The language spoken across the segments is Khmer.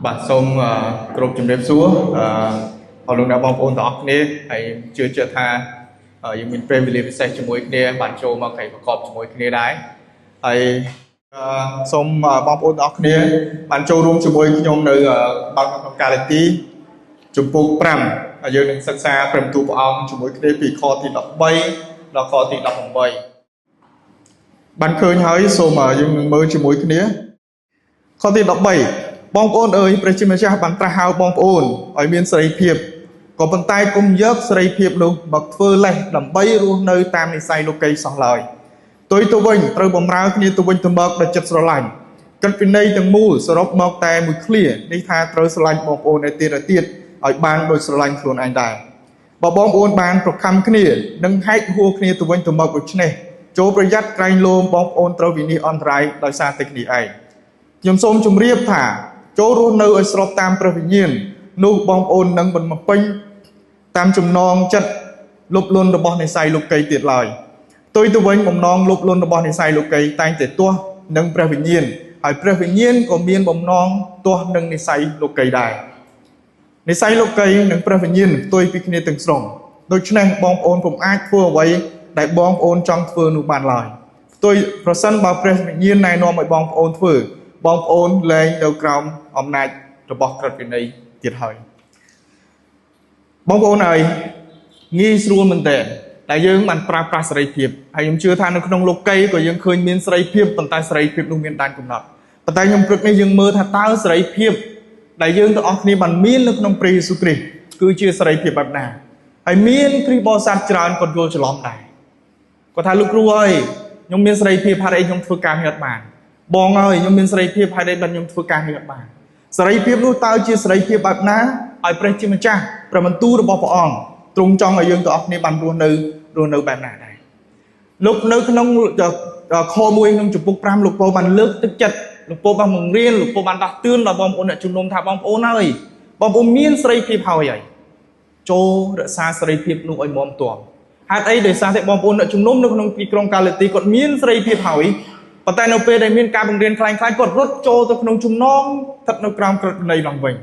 បាទសូមគ្រប់ជំរាបសួរអរលោកអ្នកបងប្អូនទាំងអស់គ្នាហើយជឿជាក់ថាយើងមានពេលវេលាពិសេសជាមួយគ្នាបានចូលមកកែប្រកបជាមួយគ្នាដែរហើយសូមបងប្អូនទាំងអស់គ្នាបានចូលរួមជាមួយខ្ញុំនៅបាល់ក្នុងកាលទីជំពូក5ហើយយើងនឹងសិក្សាព្រមទូព្រះអង្គជាមួយគ្នាពីខទី13ដល់ខទី18បានឃើញហើយសូមយើងនឹងមើលជាមួយគ្នាខទី13បងប្អូនអើយព្រះជាម្ចាស់បានត្រាស់ហៅបងប្អូនឲ្យមានសេរីភាពក៏ប៉ុន្តែកុំយកសេរីភាពនោះមកធ្វើលេសដើម្បីរស់នៅតាមនិស្ស័យលោកីសោះឡើយផ្ទុយទៅវិញត្រូវបម្រើគ្នាទៅវិញទៅមកដោយចិត្តស្រឡាញ់កិត្តវិន័យទាំងមូលសរុបមកតែមួយឃ្លានេះថាត្រូវស្រឡាញ់បងប្អូនឲ្យទៀតឲ្យបានដោយស្រឡាញ់ខ្លួនឯងដែរបើបងប្អូនបានប្រខំគ្នានិងហែកហួរគ្នាទៅវិញទៅមកដូច្នេះចូលប្រយ័ត្នក្រែងលោមបងប្អូនត្រូវវិនិច្ឆ័យអន្តរាយដោយសារតែគ្នាឯងខ្ញុំសូមជម្រាបថាចូលរស់នៅឲ្យស្របតាមព្រះវិញ្ញាណនោះបងប្អូននឹងមិនបំពេញតាមចំណងចិត្តលុបលន់របស់និស្ស័យលោកីទៀតឡើយផ្ទុយទៅវិញបំណងលុបលន់របស់និស្ស័យលោកីតែងតែទាស់នឹងព្រះវិញ្ញាណហើយព្រះវិញ្ញាណក៏មានបំណងទាស់នឹងនិស្ស័យលោកីដែរនិស្ស័យលោកីនិងព្រះវិញ្ញាណផ្ទុយពីគ្នាទាំងស្រុងដូច្នេះបងប្អូនពុំអាចធ្វើអ្វីដែលបងប្អូនចង់ធ្វើនោះបានឡើយផ្ទុយប្រសិនបើព្រះវិញ្ញាណណែនាំឲ្យបងប្អូនធ្វើបងប្អូនលែងនៅក្រោមអំណាចរបស់ក្រឹតវិន័យទៀតហើយបងប្អូនហើយងាយស្រួលមែនតើដែលយើងបានប្រើប្រាស់សេរីភាពហើយខ្ញុំជឿថានៅក្នុងលោកីក៏យើងឃើញមានសេរីភាពប៉ុន្តែសេរីភាពនោះមានដែនកំណត់ប៉ុន្តែខ្ញុំព្រឹកនេះយើងមើលថាតើសេរីភាពដែលយើងទាំងអស់គ្នាបានមាននៅក្នុងព្រះយេស៊ូវគ្រីស្ទគឺជាសេរីភាពបែបណាហើយមានគ្រីស្ទបរិស័ទច្រើនក៏យល់ច្រឡំដែរគាត់ថាលោកគ្រូអើយខ្ញុំមានសេរីភាពហេតុអីខ្ញុំធ្វើការងារអត់បានបងអើយខ្ញុំមានសេរីភាពហេតុអីបានខ្ញុំធ្វើការងារអត់បានសេរីភាពនោះតើជាសេរីភាពបែបណាឲ្យព្រះជាម្ចាស់ព្រះបន្ទូលរបស់ព្រះអង្គទ្រង់ចង់ឲ្យយើងទាំងអស់គ្នាបានរស់នៅបែបណាដែរលោកនៅក្នុងខ1ក្នុងជំពូក5លោកពូបានលើកទឹកចិត្តលោកពូបានបង្រៀនលោកពូបានដាស់តឿនដល់បងប្អូនអ្នកជំនុំថាបងប្អូនអើយបងប្អូនមានសេរីភាពហើយចូលរក្សាសេរីភាពនោះឲ្យមាំទាំហេតុអីដោយសារតែបងប្អូនអ្នកជំនុំនៅក្នុងទីក្រុងកាឡាទីគាត់មានសេរីភាពហើយប៉ុន្តែនៅពេលដែលមានការបង្រៀនខ្លាំងៗគាត់រត់ចូលទៅក្នុងចំណងស្ថិតនៅក្រោមក្រឹតវិន័យឡើងវិញ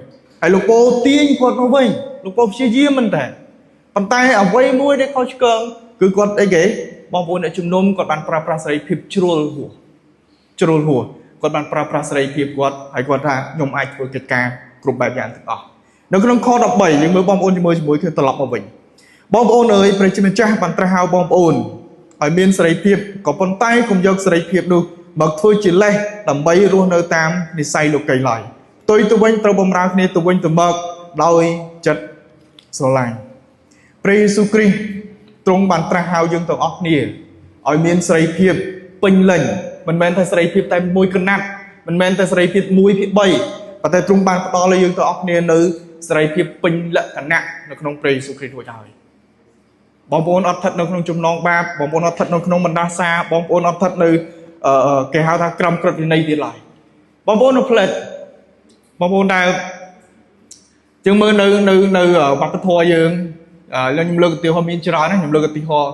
ហើយលោកពូទាញគាត់មកវិញលោកពូព្យាយាមមែនតើប៉ុន្តែអ្វីមួយដែលខុសឆ្គងគឺគាត់អីគេបងប្អូនអ្នកជំនុំគាត់បានប្រើប្រាស់សេរីភាពជ្រុលហួសគាត់បានប្រើប្រាស់សេរីភាពគាត់ហើយគាត់ថាខ្ញុំអាចធ្វើកិច្ចការគ្រប់បែបយ៉ាងទាំងអស់នៅក្នុងខ13យើងមើលបងប្អូនជាមួយគ្នាត្រឡប់មកវិញបងប្អូនអើយព្រះជាម្ចាស់បានត្រាស់ហៅបងប្អូនឲ្យមានសេរីភាពក៏ប៉ុន្តែកុំយកសេរីភាពនោះមកធ្វើជាលេសដើម្បីរស់នៅតាមនិស្ស័យលោកីឡើយផ្ទុយទៅវិញត្រូវបម្រើគ្នាទៅវិញទៅមកដោយចិត្តស្រឡាញ់ព្រះយេស៊ូវគ្រីស្ទទ្រង់បានត្រាស់ហៅយើងទាំងអស់គ្នាឲ្យមានសេរីភាពពេញលេញមិនមែនតែសេរីភាពតែមួយកណាត់មិនមែនតែសេរីភាព1/3ប៉ុន្តែទ្រង់បានផ្ដល់ឲ្យយើងទាំងអស់គ្នានៅសេរីភាពពេញលក្ខណៈនៅក្នុងព្រះយេស៊ូវគ្រីស្ទរួចហើយបងប្អូនអត់ស្ថិតនៅក្នុងចំណងបាបបងប្អូនអត់ស្ថិតនៅក្នុងបណ្ដាសាបងប្អូនអត់ស្ថិតនៅគេហៅថាក្រមក្រឹតវិន័យទៀតឡើយបងប្អូននៅផ្លែតបងប្អូនដែលយើងមើលនៅវប្បធម៌យើងខ្ញុំលើកឧទាហរណ៍មានច្រើនណាស់ខ្ញុំលើកឧទាហរណ៍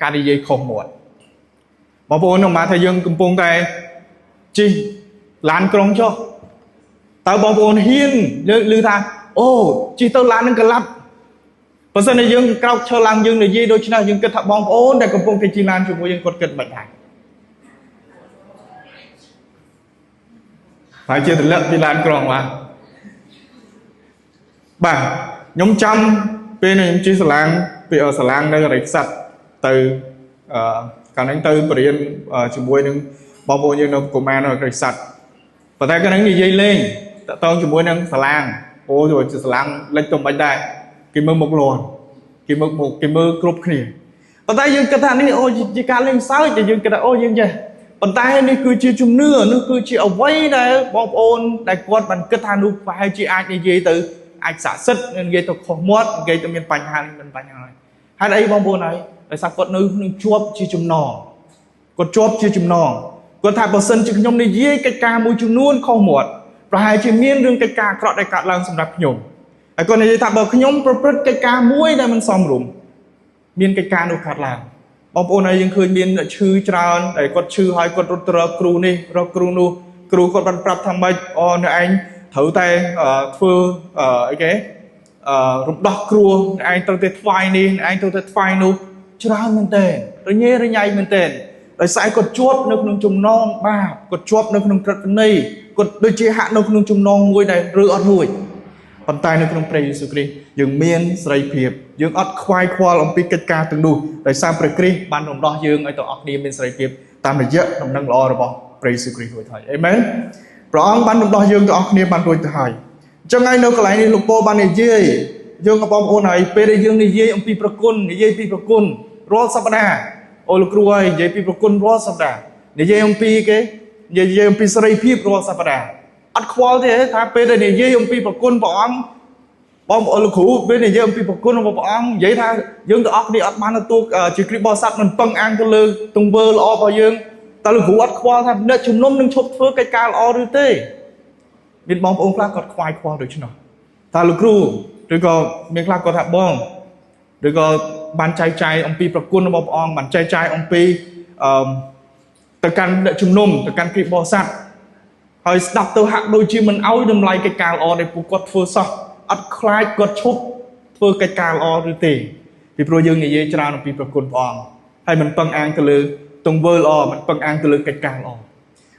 ការនិយាយខុសមាត់បងប្អូននឹងមកថាយើងកំពុងតែជិះឡានក្រុងចុះតើបងប្អូនហ៊ានឮថាអូជិះទៅឡាននឹងក្លាប់បើសិនជាយើងក្រោកឈរឡើងយើងនិយាយដូច្នេះយើងគិតថាបងប្អូនដែលកំពុងតែជិះឡានជាមួយយើងគាត់គិតមិនដែរហើយជាទម្លាក់ពីឡានក្រុងបាទខ្ញុំចាំពេលខ្ញុំជិះសាឡាងពីសាឡាងនៅរិក្សិតទៅកាលហ្នឹងទៅបរៀនជាមួយនឹងបងប្អូនយើងនៅកុមារនៅរិក្សិតប៉ុន្តែកាលហ្នឹងនិយាយលេងតតងជាមួយនឹងសាឡាងអូជាសាឡាងលិចទៅមិនដែរគេមើលមុខលន់គេមើលមុខគេមើលគ្រប់គ្នាប៉ុន្តែយើងគិតថានេះអូជាការលេងសើចតែយើងគិតថាអូយើងចេះប៉ុន្តែនេះគឺជាជំនឿនោះគឺជាអ្វីដែលបងប្អូនដែលគាត់បានគិតថានោះប្រហែលជាអាចនិយាយទៅអាចស័ក្តិសិទ្ធនិយាយទៅខុសមាត់និយាយទៅមានបញ្ហាមិនបញ្ហាហើយហេតុអីបងប្អូនហើយដោយសារគាត់នៅនឹងជាប់ជាចំណងគាត់ជាប់ជាចំណងគាត់ថាបើសិនជាខ្ញុំនិយាយកិច្ចការមួយចំនួនខុសមាត់ប្រហែលជាមានរឿងកិច្ចការអាក្រក់ដែលកើតឡើងសម្រាប់ខ្ញុំហើយគាត់និយាយថាបើខ្ញុំប្រព្រឹត្តកិច្ចការមួយដែលមិនសមរម្យមានកិច្ចការនោះកើតឡើងបងប្អូនហើយយើងឃើញមានឈឺច្រើនដែលគាត់ឈឺហើយគាត់រត់ទៅរកគ្រូនេះរកគ្រូនោះគ្រូគាត់បានប្រាប់ថាម៉េចអូអ្នកឯង thử tay thưa cái rụp đọc cua anh tôi tết phai đi anh tôi tết phai nu cho ra mình tên rồi nhé rồi nhảy mình tên rồi sai cột chuột nước nông trùng non ba cột chuột nước nông trật này cột đôi chia hạ nước nông trùng non ngôi này rửa ăn hủi còn tay nước nông prey sự kri dừng miên sấy phiệp dừng ớt khoai khoa lòng pi cách ca từng đu rồi sang prey kri ban đồng đo dừng ở tổ ớt đi miên sấy phiệp tam là dễ đồng năng lo rồi bỏ prey sự kri hồi thời amen rồi ban đồng đo dừng tổ ớt đi ban rồi thời trong ngày nào cái này lục po ban này dễ dương ở bom ôn này pe dương này dễ ông pi prakun này dễ pi prakun rót sắp đà ôi lục ruồi dễ pi prakun rót sắp đà này dễ ông pi cái dễ ông pi sấy phiệp rót sắp đà ăn khoa thế thà pe này dễ ông pi prakun bỏ ăn bom ôn lục hủ pe này dễ ông pi prakun bỏ ăn dễ thà dương tụi ốc đi ăn ban tu chỉ kịp bò sắt mình băng ăn cái lư tung bơ lo bao dương ta lục hủ ăn khoa thà nợ chùm nôm nâng chụp phơi cái cá lo rồi thế biết bom ôn pha còn khoai khoa được chứ nào ta lục ru rồi có miếng pha còn thà bom rồi có bàn chai ông pi prakun bom ong bàn chai ông pi từ căn nợ chùm nôm từ căn kịp bò sắt hồi đọc từ hạt đôi chi mình áo đâm lại cái cá lo để phụ quật phơi sao ăn khai quật chụp phơi cái cá lo rồi thế thì pro dương này dễ cho ông pi prakun ong hay mình băng ăn cái lư tung vơ lo mình băng ăn cái lư cái cá lo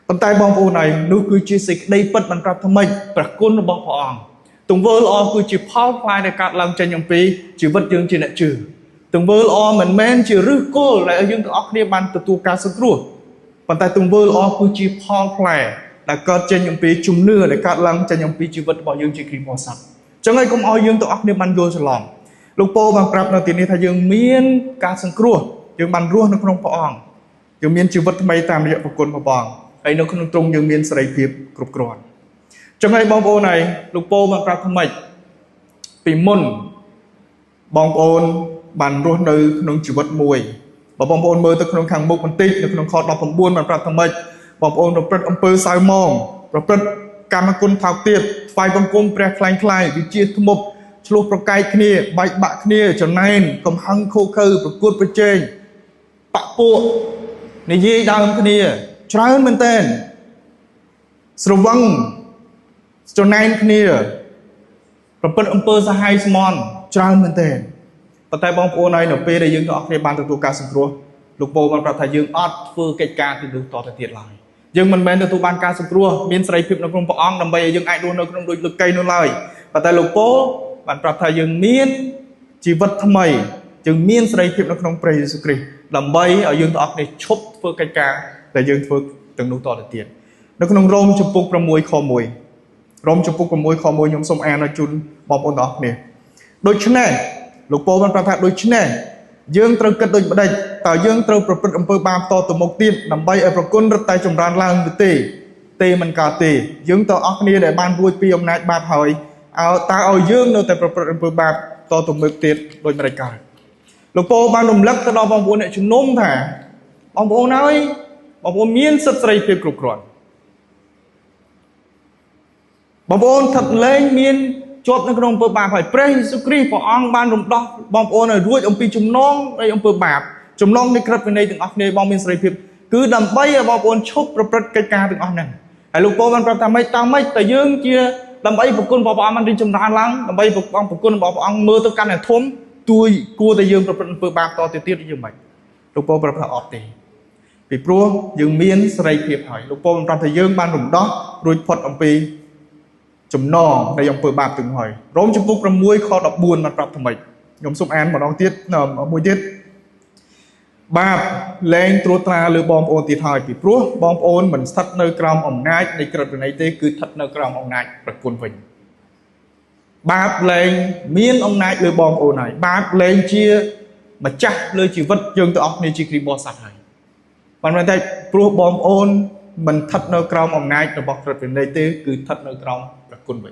còn tay bom ôn này nuôi cứ chia sẻ đây bất bằng trap tham mình prakun nó bom ong tung vơ lo cứ chỉ phao phai để cắt làm chân nhom pi chỉ vật dương chỉ nợ trừ tung vơ lo mình men chỉ rước cô lại ở dương óc đi ban từ tu cá sấu rùa còn tay tung vơ lo cứ chỉ phao phai đã cắt chân nhom pi chùm nưa để cắt làm chân nhom pi chỉ vật bỏ dương chỉ kìm bỏ sạch chẳng ai cũng ao dương tu óc đi ban vô sờ lòng lục po bằng trap nó tiền đi thay dương miên cá sấu rùa dương ban rùa nó không bỏ ong dương miên chỉ vật mấy tam địa prakun bỏ bong ấy nó không trung dương miên sấy phiệp cục cồn trong ngày bom ôn này lục po bằng trap tham mạch bị môn bom ôn bàn rùa nơi nông chỉ vật mùi và bom ôn mơ tới nông hàng mục mình tít được nông kho đọc phòng buôn bằng trap tham mạch bom ôn được âm pơ sai mong rồi cam côn thảo tiệp phai bom côn pre klein klein bị chia thum mục chlup pro kai kia bạch bạc kia cho nên cầm hăng khô khư và cuột với trên bạc bộ này gì đam kia trái hơn mình tên sầu văng cho nên kia rồi âm pơ sa hai smon trái hơn mình tên và tay bom ôn này nó pe để dương họ để bàn từ tu ca sừng cua lục bộ bằng trap thay dương ớt phơi cái ca thì được tỏ thể thiệt lại dương mình bên từ tu ban ca sừng cua miên sấy phim nó không bỏ ong làm bây dương ai đua nó không đôi lực cây nó lời và tay lục bộ bạn trap thay dương miên chỉ vật tham mày dương miên sấy phim nó không prey sự kri làm bây ở dương tỏ để chốt phơi cái ca để dương phơi từng nụ tỏ thể thiệt nó không rôm chụp phục trong môi kho mùi rôm chụp phục trong môi kho mùi nhóm sông an nó chun bom ôn đó nè đôi chân này lục po ban trap thay đôi chân này dương trâu cất đôi bạch tạo dương trâuประอำเภอบางต่อตัวมกตีนนำใบไอ้ประกุนรถไตจมรานล่างตีมันกาตีdươngต่อออกนี่ได้บ้านบุยปีอำนาจบาปหอยเอาตาเอาdươngเนแต่ประอำเภอบางต่อตัวมกตีนโดยบริการหลวงพ่อบางหนุ่มลักตลอดบางบุญเนี่ยชุมนุมถ่าบางบุญน้อยบางบุญมีนสัตย์ใส่เพียบกรุบกรอนบางบุญถัดเล่นมีนจบในกรงเปิดบาปหอยเปรย์สุกรีพออังบ้านรุมดอกบอมโอนด้วยองปีจุ่มน้องไอองเปิดบาปจุ่มน้องในกระเป็นในถึงออกในบอมมินสไลพิบคือดำใบบอมโอนชกประปรกการถึงออกนั่นไอลูกโป่มันประทำไม่ตามไม่แต่ยืงเจียดำใบปกุลบอมมันดิจุ่มรานลังดำใบปกุลบอมมือตัวกันเนี่ยทุ่มตุยกูแต่ยืงประเปิดบาปต่อติดติดยืงใหม่ลูกโป่ประทำออกตีปีพรัวยืงมินสไลพิบหอยลูกโป่มันประทำยืงบ้านรุมดอกรุ่ยพอดองปีจุ่มนองในยมเปิดบาปถึงหอยร้องจุ่มปุกประมวยคอดอกบุญมันปรับทำไมยมสุมแอนมาลองเทียดมวยเทียดบาปแรงตัวตราหรือบอมโอนตีทอยปีพรัวบอมโอนเหมือนทัดเนกรามอ่องง่ายในกระดานในเต้คือทัดเนกรามอ่องง่ายประกุลวิ่งบาปแรงเมียนอ่องง่ายหรือบอมโอนไหนบาปแรงเชียมาจักเลยชีวิตยังตัวออกในชีครีบอสัตว์ไหนมันไม่ได้พรัวบอมโอนมันทัดเนกรามอ่องง่ายแต่บอกกระดานในเต้คือทัดเนกรามกุนไป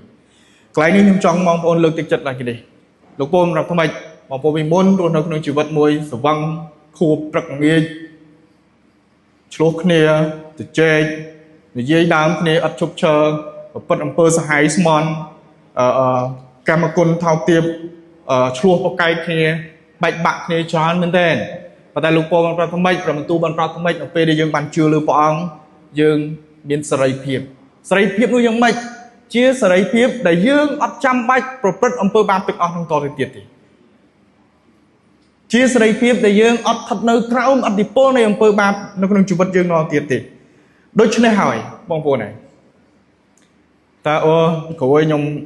ไกลนี้ยมจองมองโอนเลือกติดจัดอะไรกันดีลูกโป่งรับทำไมมองโป่งมีม้วนรวมทั้งชีวิตมวยสว่างคูปรักเงี้ยชลกเนี่ยติดเจย์เนี่ยยี่ดามเนี่ยอัดชุบเชิงปัดอำเภอสหายสมอนกรรมกุลเท่าเทียมชลวปไกเนี่ยใบบักเนี่ยช้อนเหมือนเดิมแต่ลูกโป่งรับทำไมประตูบรรทัดทำไมเอาไปได้ยังบันเชื่อหรือปองยังมีสไลเพียบสไลเพียบนู้ยังไม่ chia sợi phiếp để dương ắt chăm bách propret ông pơ ba từng trong to thì tiệt thì chia sợi phiếp để dương ắt thật nơi trao ắt đi pol này ông pơ ba nó còn chụp vật dương nó tiệt thì đôi chân này hỏi bong vô này ta cậu ơi nhung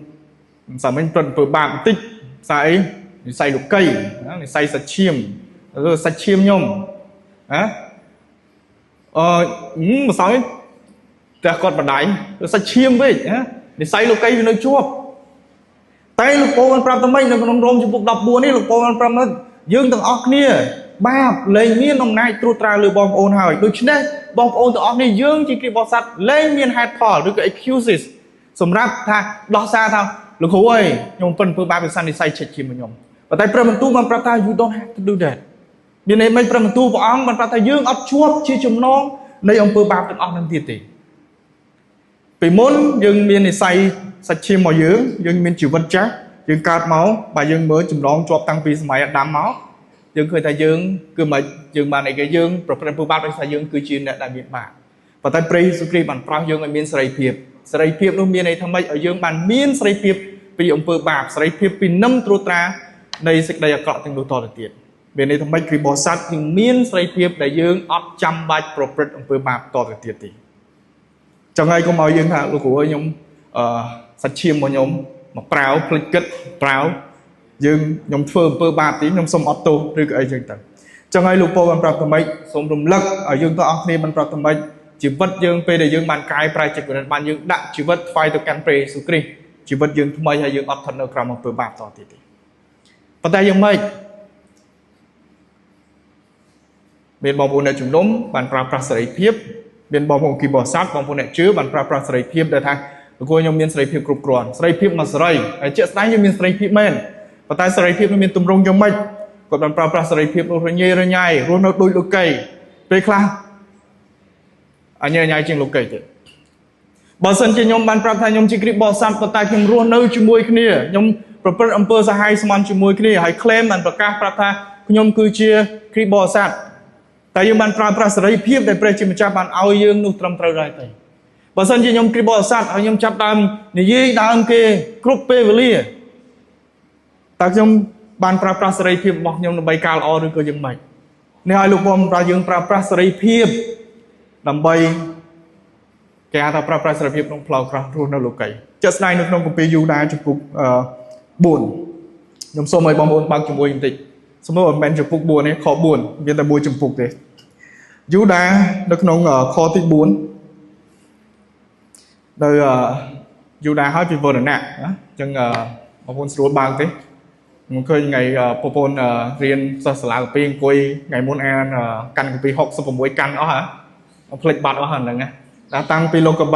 sao mình tuần pơ ba tích xài lục cây xài sạch chiêm rồi sạch chiêm nhung á một sáu ta còn bản đáy rồi sạch chiêm vậy để xài lục cây vì nó chua tay lục cô ăn tầm mấy nó còn rôm chụp đập buồn đi lục cô ăn nó dương từng óc nia ba lên miên ông này tru tra lừa bom ôn hỏi đôi chân đấy bom ôn từ óc này dương chỉ kịp bò sắt lên miên hạt phở được cái excuses sầm ráp tha đo xa thao lục cô ơi nhung phần pơ ba percent đi xài chạch chiêm mà nhung và tay prem tu man prata you don't have to do that vì này mấy prem tu của ông man prata dương ấp chuột chia chùm non đây ông pơ ba từng óc năm tiền tỷ vì muốn dương miên này xài sạch chiêm màu dương miên chịu vật chắc dương cát máu và dương mới chùm non chuột tăng vì máy đám máu dương khơi tay dương cứ mà dương mà này cái dương prem pơ ba phải xài dương cứ chuyên đại miền bạc và tay pre sukri bản prao dương ở miền sợi phiệp luôn miền này tham mấy ở dương bản miền sợi phiệp vì ông pơ ba sợi phiệp vì năm tru tra đây sẽ đây là cọ từng đồ to được tiền bên đây thằng bách khi bỏ sát thì miên xây phiếp đại dương ấp trăm bách propret ông pơ bạc to được tiền thì trong ngày có màu dương hạ lúc của nhóm sạch chiêm của nhóm mà práo click kết práo dương nhóm phơ pơ bạc tí nhóm xong auto rồi cái dương tầng trong ngày lúc po ban prao thằng bách xong rung lắc ở dương to óc này ban prao thằng bách chỉ vật dương pe để dương bàn cài prai chạy của ban dương đặng chỉ vật file to can pre sukri chỉ vật dương thay hay dương ấp thần ở cam ông pơ bạc to tiềnปัจจัยยังไม่เป็นบางคนในจุดล้มบรรพปราศรัยเพียบเป็นบางคนกีบอซักบางคนในเชื้อบรรพปราศรัยเพียบเดินทางทุกคนยังมีสรัยเพียบกรุบกรอนสรัยเพียบมาสรัยไอ้เจ้าสายยังมีสรัยเพียบแม่นปัจจัยสรัยเพียบมันมีตุ่มรงยังไม่กดบรรพปราศรัยเพียบเราเรื่อยๆรวมเราดูลูกไก่ไปคลาอันนี้ยังจริงลูกไก่เจ้าบอสันจะยมบรรพทายยมจิกริบอสันปัจจัยยังรวมเราจุ่มวยขึ้นเนี่ยยมประอำเภอสหายสมานจุมวยคดีให้เคลมมันประกาศประทาขยมคือเชียครีบอสัตแต่ยังมันปราศรัยเพียบแต่ประจิมจับมันเอายังนุ่ตรำตรายไปบางส่วนที่ยมครีบอสัตเอายมจับดำนี่ยี่ดำเกกรุ๊ปเปเวลีแต่ยมบานปราศรัยเพียบบอกยมใบกาลอหรือก็ยังไม่ในไอ้ลูกบอมเรายังปราศรัยเพียบลำใบแกแต่ปราศรัยเพียบน้องพลาวครารุ่นนั่นลูกไก่จะสไลน์น้องกุปียูได้จุกbuồn nhóm số mấy bom bồn bao chùm bùi tịch số mấy bạn chụp phục buồn ấy khó buồn vì ta bùi chụp phục thế dũ đá được nông ở kho tích buồn đời dũ đá hỏi vì vừa nè chân bom bồn sửa bằng thế mình khơi ngày bom riêng sa sả của pin coi ngày môn an căn của pin học số của mỗi căn đó hả plek bát đó hả nè đã tăng pin local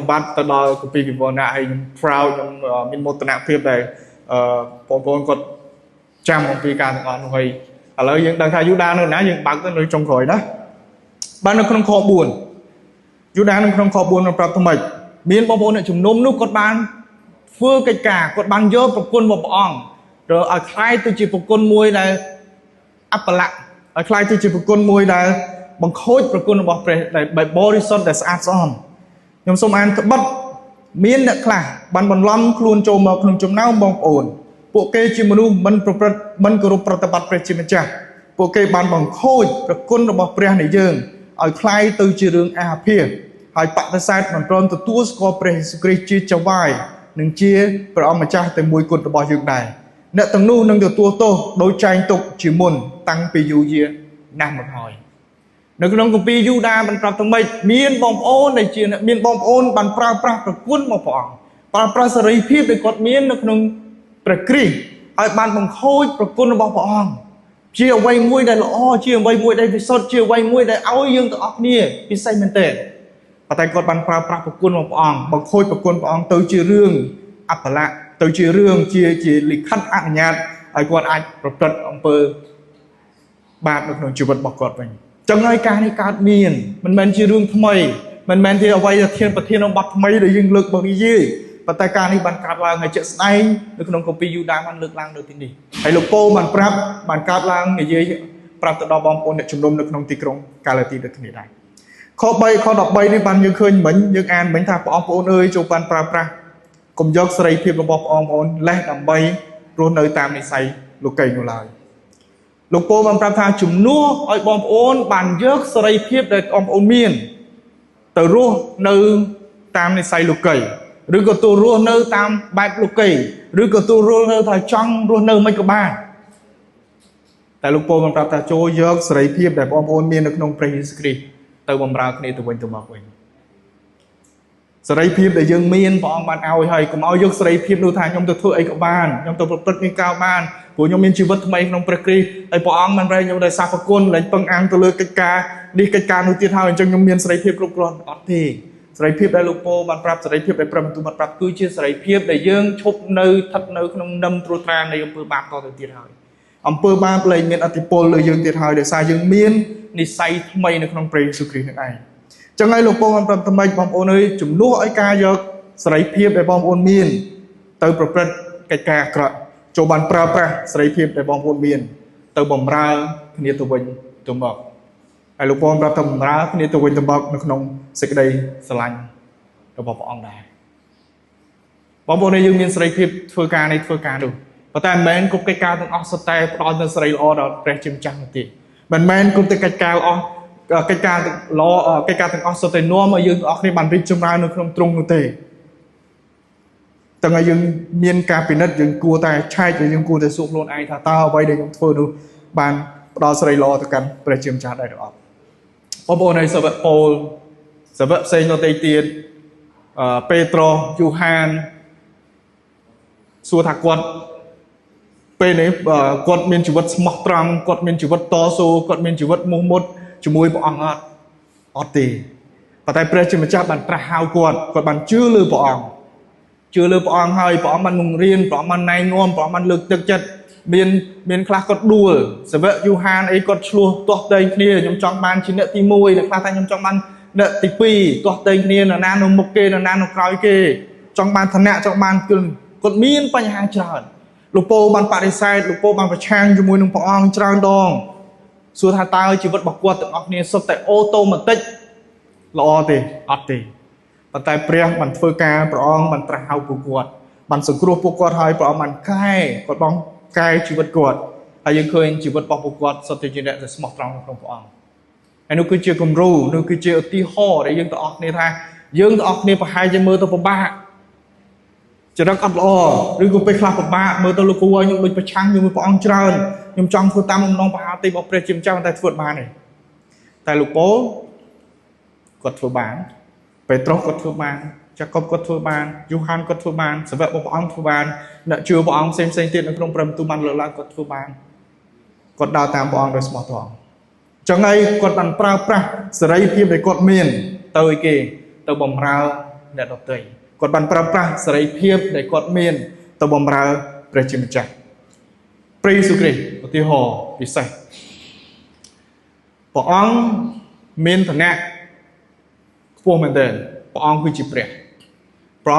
bát từ đó của pin vừa nè hay proud trong mình một tận phiệp này bom bồn còn trăm một pin càng còn hồi ở đây những đang thay Juda nữa nãy những bác tới trong rồi đó ban nó không khó buồn Juda nó không khó buồn nó tập thầm miền bom bồn này chúng nôm nút con ban phơi cây cà con ban dơ một con một bỏng rồi ở khai tôi chỉ một con muôi này áp lặng ở khai tôi chỉ một con muôi này bằng khối một con bọt này bài body sun để sát on nhưng xong ăn thật bắt miền đã khả ban ban lâm luôn trâu mà không trông nào bong ổn bộ kê chỉ manu mình cứ rụp tập bắt về chỉ mình chả bộ kê ban bằng khôi và con nó bọc pre này dương ở khai từ chỉ đường a phía hỏi bạn ta sai bằng tròn từ tua score pre sukri chia cho vai nâng chia và ông mà cha từ mùi cột bò dương này nợ tầng nu nâng được tua tô đối tranh tục chỉ muốn tăng pu gì năm một hồi nếu trong công ty Juda ban prap thằng mày miền bom ôn này chia miền bom ôn ban prap và cuốn một phòng prap sợi phim để cột miền nó trongประกรีไอ้บ้านบางโคยประกุนบางปองเชี่ยวไว้มวยได้ละอ้อเชี่ยวไว้มวยได้พิสดเชี่ยวไว้มวยได้เอายังตัวออกเนี่ยพิเศษมันเตะปัจจัยกดบันปลาประกุนบางปองบางโคยประกุนปองตัวเชี่ยวเรื่องอัปละตัวเชี่ยวเรื่องเชี่ยวลิขัดอัญญาไอ้กวนไอ้ประกฏอำเภอบาดหนึ่งจุดบันบอกกดไปจังไรการในการเมียนมันแมนเชี่ยวเรื่องทำไมมันแมนที่เอาไว้จะเทียนประเทศน้องบัดทำไมได้ยิงเลือกบางยี่ปัจจัยการนี้บรรกาดลางในเจ็ดไนในขนมกบปียูดามันเลือกลางโดยที่นี่ไอ้ลูกโป้มันปรับบรรกาดลางในเย่ปรับตัวดอบอมโอนในชุมนุมในขนมตีกรงกาลตีโดยที่นี่ได้ข้อใบข้อดอกใบในบันยังเคยเหมือนยังอ่านเหมือนทางปอมโอนเอ้ยจูบันปราบปรา កុំយកសេរីភាពរបស់បងប្អូនលេះដើម្បីរស់នៅតាមនិស័យលោកីនោះឡើយលោកពូបានប្រាប់ថាជំនួសឲ្យបងប្អូនបានយកសេរីភាពដែលបងប្អូនមានទៅរស់នៅតាមនិស័យលោកីឬក៏ទៅរស់នៅតាមបែបលោកីឬក៏ទៅរស់នៅថាចង់រស់នៅមិនក៏បានតែលោកពូបានប្រាប់ថាចូលយកសេរីភាពដែលបងប្អូនមាននៅក្នុងព្រះយេស៊ូវគ្រីស្ទទៅបម្រើគ្នាទៅវិញទៅមកវិញសេរីភាពដែលយើងមានព្រះអង្គបានឲ្យហើយកុំឲ្យយកសេរីភាពនោះថាខ្ញុំទៅធ្វើអីក៏បានខ្ញុំទៅប្រព្រឹត្តនេះក៏បានព្រោះខ្ញុំមានជីវិតថ្មីក្នុងព្រះគ្រីស្ទហើយព្រះអង្គបានប្រែខ្ញុំដោយសារប្រគុណលែងពឹងអាំងទៅលើកិច្ចការនេះកិច្ចការនោះទៀតហើយអញ្ចឹងខ្ញុំមានសេរីភាពគ្រប់គ្រាន់អត់ទេសេរីភាពដែលលោកពូបានប្រាប់សេរីភាពដែលព្រះបន្ទូលបានប្រាប់គឺជាសេរីភាពដែលយើងឈប់នៅស្ថិតនៅក្នុងនឹមត្រួតត្រានៃអំពើបាបតទៅទៀតហើយអំពើបាបលែងមានអធិពលលើយើងទៀតហើយដោយសារយើងមាននិស័យថ្មីនៅក្នុងព្រះយេស៊ូវគ្រីស្ទនឹងឯងចឹងហើយលោកពូបានប្រាប់ថ្មីបងប្អូនអើយជំនួសឲ្យការយកសេរីភាពដែលបងប្អូនមានទៅប្រព្រឹត្តកិច្ចការអាក្រក់ចូលបានប្រើប្រាស់សេរីភាពដែលបងប្អូនមានទៅបម្រើគ្នាទៅវិញទៅមកហើយលោកពូប្រាប់ថាបម្រើគ្នាទៅវិញទៅមកនៅក្នុងសេចក្តីស្រឡាញ់របស់ព្រះអង្គដែរបងប្អូនយើងមានសេរីភាពធ្វើការនេះធ្វើការនោះប៉ុន្តែមិនមែនគ្រប់កិច្ចការទាំងអស់សុទ្ធតែផ្ដល់នូវសេរីល្អដល់ព្រះជាម្ចាស់នោះទេមិនមែនគ្រប់តែកិច្ចការល្អកិច្ចការល្អកិច្ចការទាំងអស់សុទ្ធតែនាំឲ្យយើងទាំងអស់គ្នាបានរីកចម្រើននៅក្នុងទ្រង់នោះទេទាំងឲ្យយើងមានការពិនិត្យយើងគួរតែឆែកយើងគួរតែសួរខ្លួនឯងថាតើអ្វីដែលខ្ញុំធ្វើនោះបានផ្ដល់សេរីល្អទៅកាន់ព្រះជាម្ចាស់ដែរឬអត់បងប្អូនហើយសាវកប៉ូលសាវកផ្សេងដទៃទៀតពេត្រុសយូហានសួរថាគាត់ពេលនេះគាត់មានជីវិតស្មោះត្រង់គាត់មានជីវិតតស៊ូគាត់មានជីវិតមោះមុតជាមួយព្រះអង្គអត់ទេប៉ុន្តែព្រះជាម្ចាស់បានត្រាស់ហៅគាត់បានជឿលើព្រះអង្គជឿលើព្រះអង្គហើយព្រះអង្គបានបង្រៀនព្រះអង្គបានណែនាំព្រះអង្គបានលើកទឹកចិត្តមានខ្លះគាត់ដួលសាវកយូហានអីគាត់ឆ្លោះទាស់តែងគ្នាខ្ញុំចង់បានជាអ្នកទី1អ្នកខ្លះថាខ្ញុំចង់បានអ្នកទី2ទាស់តែងគ្នានរណានៅមុខគេនរណានៅក្រោយគេចង់បានឋានៈចង់បានគាត់មានបញ្ហាច្រើនលោកពូបានបដិសេធលោកពូបានប្រឆាំងជាមួយនឹងព្រះអង្គច្រើនដងសួរថាតើជីវិតរបស់គាត់ទាំងអស់គ្នាសុទ្ធតែអូតូម៉ាទិកល្អទេអត់ទេប៉ុន្តែព្រះបានធ្វើការព្រះអង្គបានត្រាស់ហៅពួកគាត់បានសង្គ្រោះពួកគាត់ហើយព្រះអង្គបានកែគាត់បងកែជីវិតគាត់ហើយយើងឃើញជីវិតរបស់ពួកគាត់សុទ្ធតែជាអ្នកដែលស្មោះត្រង់ក្នុងព្រះអង្គហើយនោះគឺជាគំរូនោះគឺជាឧទាហរណ៍ដែលយើងទាំងអស់គ្នាថាយើងទាំងអស់គ្នាប្រហែលជាមើលទៅពិបាកចរិតអត់ល្អឬក៏ពេលខ្លះពិបាកមើលទៅលោកគ្រូឲ្យខ្ញុំដូចប្រឆាំងជាមួយព្រះអង្គច្រើនខ្ញុំចង់ធ្វើតាមបំណងបហាទីរបស់ព្រះជាម្ចាស់តែធ្វើបានទេតែលោកប៉ូលគាត់ធ្វើបានពេត្រុសគាត់ធ្វើបានចាកុបគាត់ធ្វើបានយូហានគាត់ធ្វើបានសាវករបស់ព្រះអង្គធ្វើបានអ្នកជឿព្រះអង្គផ្សេងទៀតនៅក្នុងព្រះបន្ទូលបានលើកឡើងគាត់ធ្វើបានគាត់ដើរតាមព្រះអង្គដោយស្មោះត្រង់ចឹងហើយគាត់បានប្រើប្រាស់សេរីភាពដែលគាត់មានទៅឲ្យគេទៅបម្រើអ្នកដទៃគាត់បានប្រើប្រាស់សេរីភាពដែលគាត់មានទៅបម្រើព្រះជាម្ចាស់ព្រះយេស៊ូវគ្រីស្ទឧទាហរណ៍ពិសេសព្រះអង្គមានឋានៈខ្ពស់មែនទែនព្រះអង្គគឺជាព្រះ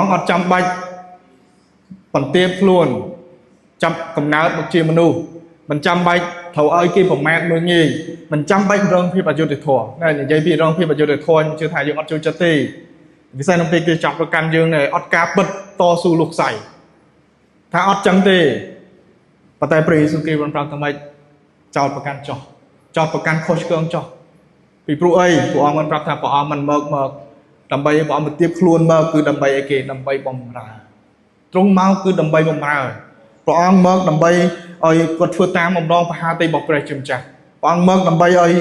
អង្គអត់ចាំបាច់បន្ទាបខ្លួនចាប់កំណើតមកជាមនុស្សមិនចាំបាច់ត្រូវឲ្យគេប្រមាថមើលងាយមិនចាំបាច់រងភាពអយុត្តិធម៌តែនិយាយពីរងភាពអយុត្តិធម៌ខ្ញុំជឿថាយើងអត់ចូលចិត្តទេវិស័យនៅពេលគេចាប់ប្រកាន់យើងនៅអត់ការពិតតស៊ូលុកខ្សែថាអត់ចឹងទេប៉ុន្តែព្រះយេស៊ូវគ្រីស្ទបានប្រាប់ថាម៉េចចោតប្រកាន់ចោះចោតប្រកាន់ខុសឆ្គងចោះពីព្រោះអីព្រះអង្គបានប្រាប់ថាព្រះអង្គមិនមកដើម្បីព្រះអង្គមកទៀបខ្លួនមកគឺដើម្បីអីគេដើម្បីបម្រើទ្រង់មកគឺដើម្បីបម្រើព្រះអង្គមកដើម្បីឲ្យគាត់ធ្វើតាមបំណងបហាតីរបស់ព្រះជាម្ចាស់ព្រះអង្គមកដើម្បីឲ្យ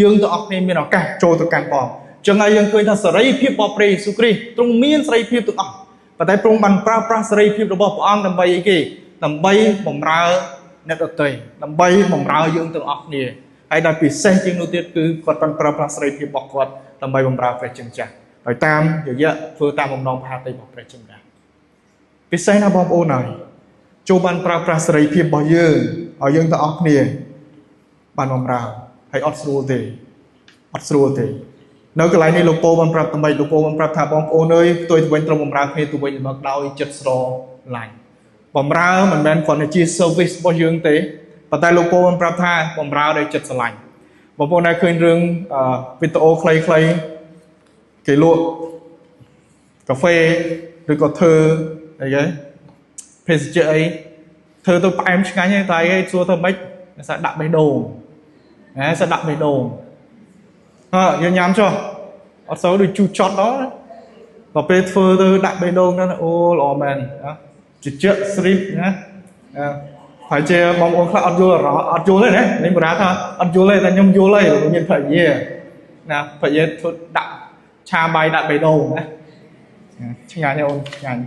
យើងទាំងអស់គ្នាមានឱកាសចូលទៅកាន់ព្រះអង្គចឹងហើយយើងឃើញថាសេរីភាពរបស់ព្រះយេស៊ូវគ្រីស្ទទ្រង់មានសេរីភាពទាំងអស់ប៉ុន្តែទ្រង់បានប្រើប្រាស់សេរីភាពរបស់ព្រះអង្គដើម្បីអីគេដើម្បីបម្រើអ្នកដទៃដើម្បីបម្រើយើងទាំងអស់គ្នាហើយដែលពិសេសជាងនោះទៀតគឺគាត់បានប្រើប្រាស់សេរីភាពរបស់គាត់ដើម្បីបម្រើព្រះជាម្ចាស់ហើយតាមរយៈធ្វើតាមបំណងបហាតីរបស់ព្រះជាម្ចាស់ពិសេសណាបងប្អូនហើយចូលបានប្រើប្រាស់សេរីភាពរបស់យើងឲ្យយើងទាំងអស់គ្នាបានបម្រើហើយអត់ស្រួលទេនៅកន្លែងនេះលោកពូបានប្រាប់ថាលោកពូបានប្រាប់ថាបងប្អូនអើយផ្ទុយទៅវិញត្រូវបម្រើគ្នាទៅវិញមកដោយចិត្តស្រឡាញ់បម្រើមិនមែនគ្រាន់តែជា service របស់យើងទេប៉ុន្តែលោកពូបានប្រាប់ថាបម្រើដោយចិត្តស្រឡាញ់បងប្អូនដែលឃើញរឿងវីដេអូខ្លីៗគេលក់កាហ្វេឬក៏ធ្វើ អីគេភេសជ្ជៈអីធ្វើទៅផ្អែមឆ្ងាញ់តែអីសួរទៅម៉េចសាដាក់បេះដូងសាដាក់បេះដូងយើងញ៉ាំចុះអត់សូវដូចជូរចត់ដល់ដល់ពេលធ្វើទៅដាក់បេះដូងហ្នឹងអូល្អមែនជជែកស្រីបណាហើយជាបងប្អូនខ្លះអត់យល់ទេណានេះបរាថាអត់យល់ទេតែខ្ញុំយល់ហើយមានភរិយាណាភរិយាធ្វើដាក់ឆាបាយដាក់បេះដូងណាឆ្ងាញ់អូនឆ្ងាញ់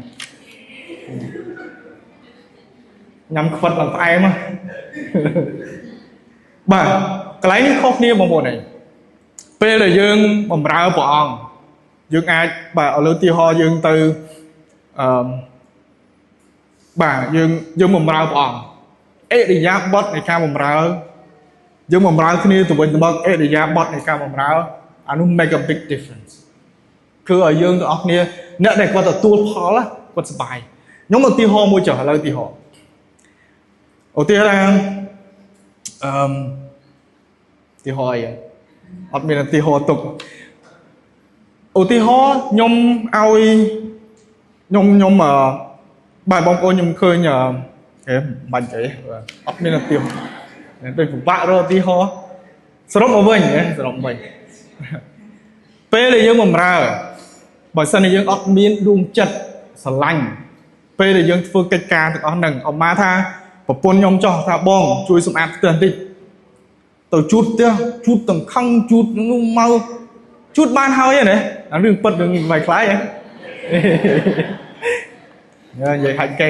ញ៉ាំខ្វិតឡើងផ្អែមបាទកន្លែងនេះខុសគ្នាបងប្អូនឯងពេលដែលយើងបម្រើព្រះអង្គយើងអាចបាទឥឡូវទីហោយើងទៅបាទយើងបម្រើព្រះអង្គអេរិយាបថនៃការបម្រើយើងបម្រើគ្នាទៅវិញទៅមកអេរិយាបថនៃការបម្រើអានោះ make a big difference គឺឲ្យយើងទាំងអស់គ្នាអ្នកដែលគាត់ទទួលផលគាត់សប្បាយខ្ញុំឧទាហរណ៍មួយចុះឥឡូវឧទាហរណ៍ថាឧទាហរណ៍អីអត់មានឧទាហរណ៍ទុកឧទាហរណ៍ខ្ញុំឲ្យខ្ញុំបាទបងប្អូនខ្ញុំឃើញបាញ់ទេអត់មានឧទាហរណ៍តែពិបាករកឧទាហរណ៍សរុបមកវិញពេលដែលយើងបម្រើបើសិនជាយើងអត់មានដួងចិត្តស្រឡាញ់ពេលដែលយើងធ្វើកិច្ចការទាំងអស់ហ្នឹងអមថាប្រពន្ធខ្ញុំចោះថាបងជួយសម្អាតផ្ទះបន្តិចទៅជូតផ្ទះជូតទាំងខឹងជូតនោះមកជូតបានហើយណាអារឿងពិតរឿងមិនខ្លាយហ៎និយាយហាច់គេ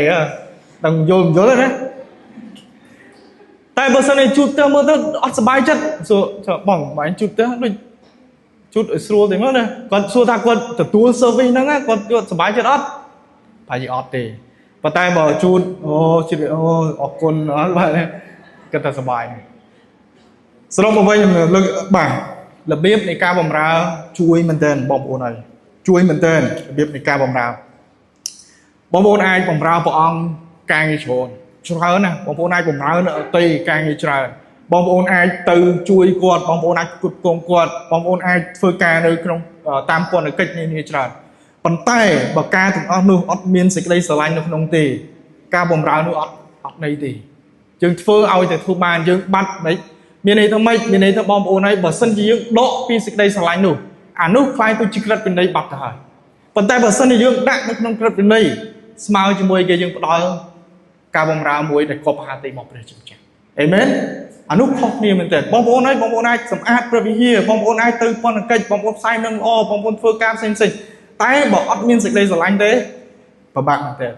ដឹងយល់ណាតែបើសិនជាជូតផ្ទះមើលទៅអត់សុបាយចិត្តសួរបងបាយជូតផ្ទះដូចជូតឲ្យស្រួលទេមើលណាគាត់សួរថាគាត់ទទួល service ហ្នឹងគាត់សុបាយចិត្តអត់ប្រហែលជាអត់ទេប៉ុន្តែបើជូតជិតអរគុណអត់បាទគាត់ថាសុបាយសរុបមកវិញលើកបាទរបៀបនៃការបម្រើជួយមែនទែនបងប្អូនហើយជួយមែនទែនរបៀបនៃការបម្រើបងប្អូនអាចបម្រើព្រះអង្គការងារច្រើនណាបងប្អូនអាចបម្រើនៅអតីតការងារច្រើនបងប្អូនអាចទៅជួយគាត់បងប្អូនអាចគ្រប់គ្រងគាត់បងប្អូនអាចធ្វើការនៅក្នុងតាមពន្ធកិច្ចនានាច្រើនប៉ុន្តែបើការទាំងអស់នោះអត់មានសេចក្តីស្រឡាញ់នៅក្នុងទេការបម្រើនោះអត់ន័យទេយើងធ្វើឲ្យតែធ្វើបានយើងបាត់មិនមានន័យថាម៉េចមានន័យថាបងប្អូនហើយបើសិនជាយើងដកពីសេចក្តីស្រឡាញ់នោះអានោះខ្លាយទៅជាក្រិតវិន័យបាត់ទៅហើយប៉ុន្តែបើសិនជាយើងដាក់នៅក្នុងក្រិតវិន័យស្មើជាមួយគេយើងផ្ដល់ការបម្រើមួយដែលគប់ហាទីមកព្រះជាម្ចាស់អេមែនអានោះខុសគ្នាមែនទែនបងប្អូនហើយបងប្អូនអាចសម្អាតព្រះវិហារបងប្អូនអាចទៅពន្ធកិច្ចបងប្អូនផ្សាយនឹងល្អបងប្អូនធ្វើការផ្សេងតែបើអត់មានសេចក្តីស្រឡាញ់ទេពិបាកមែនទែន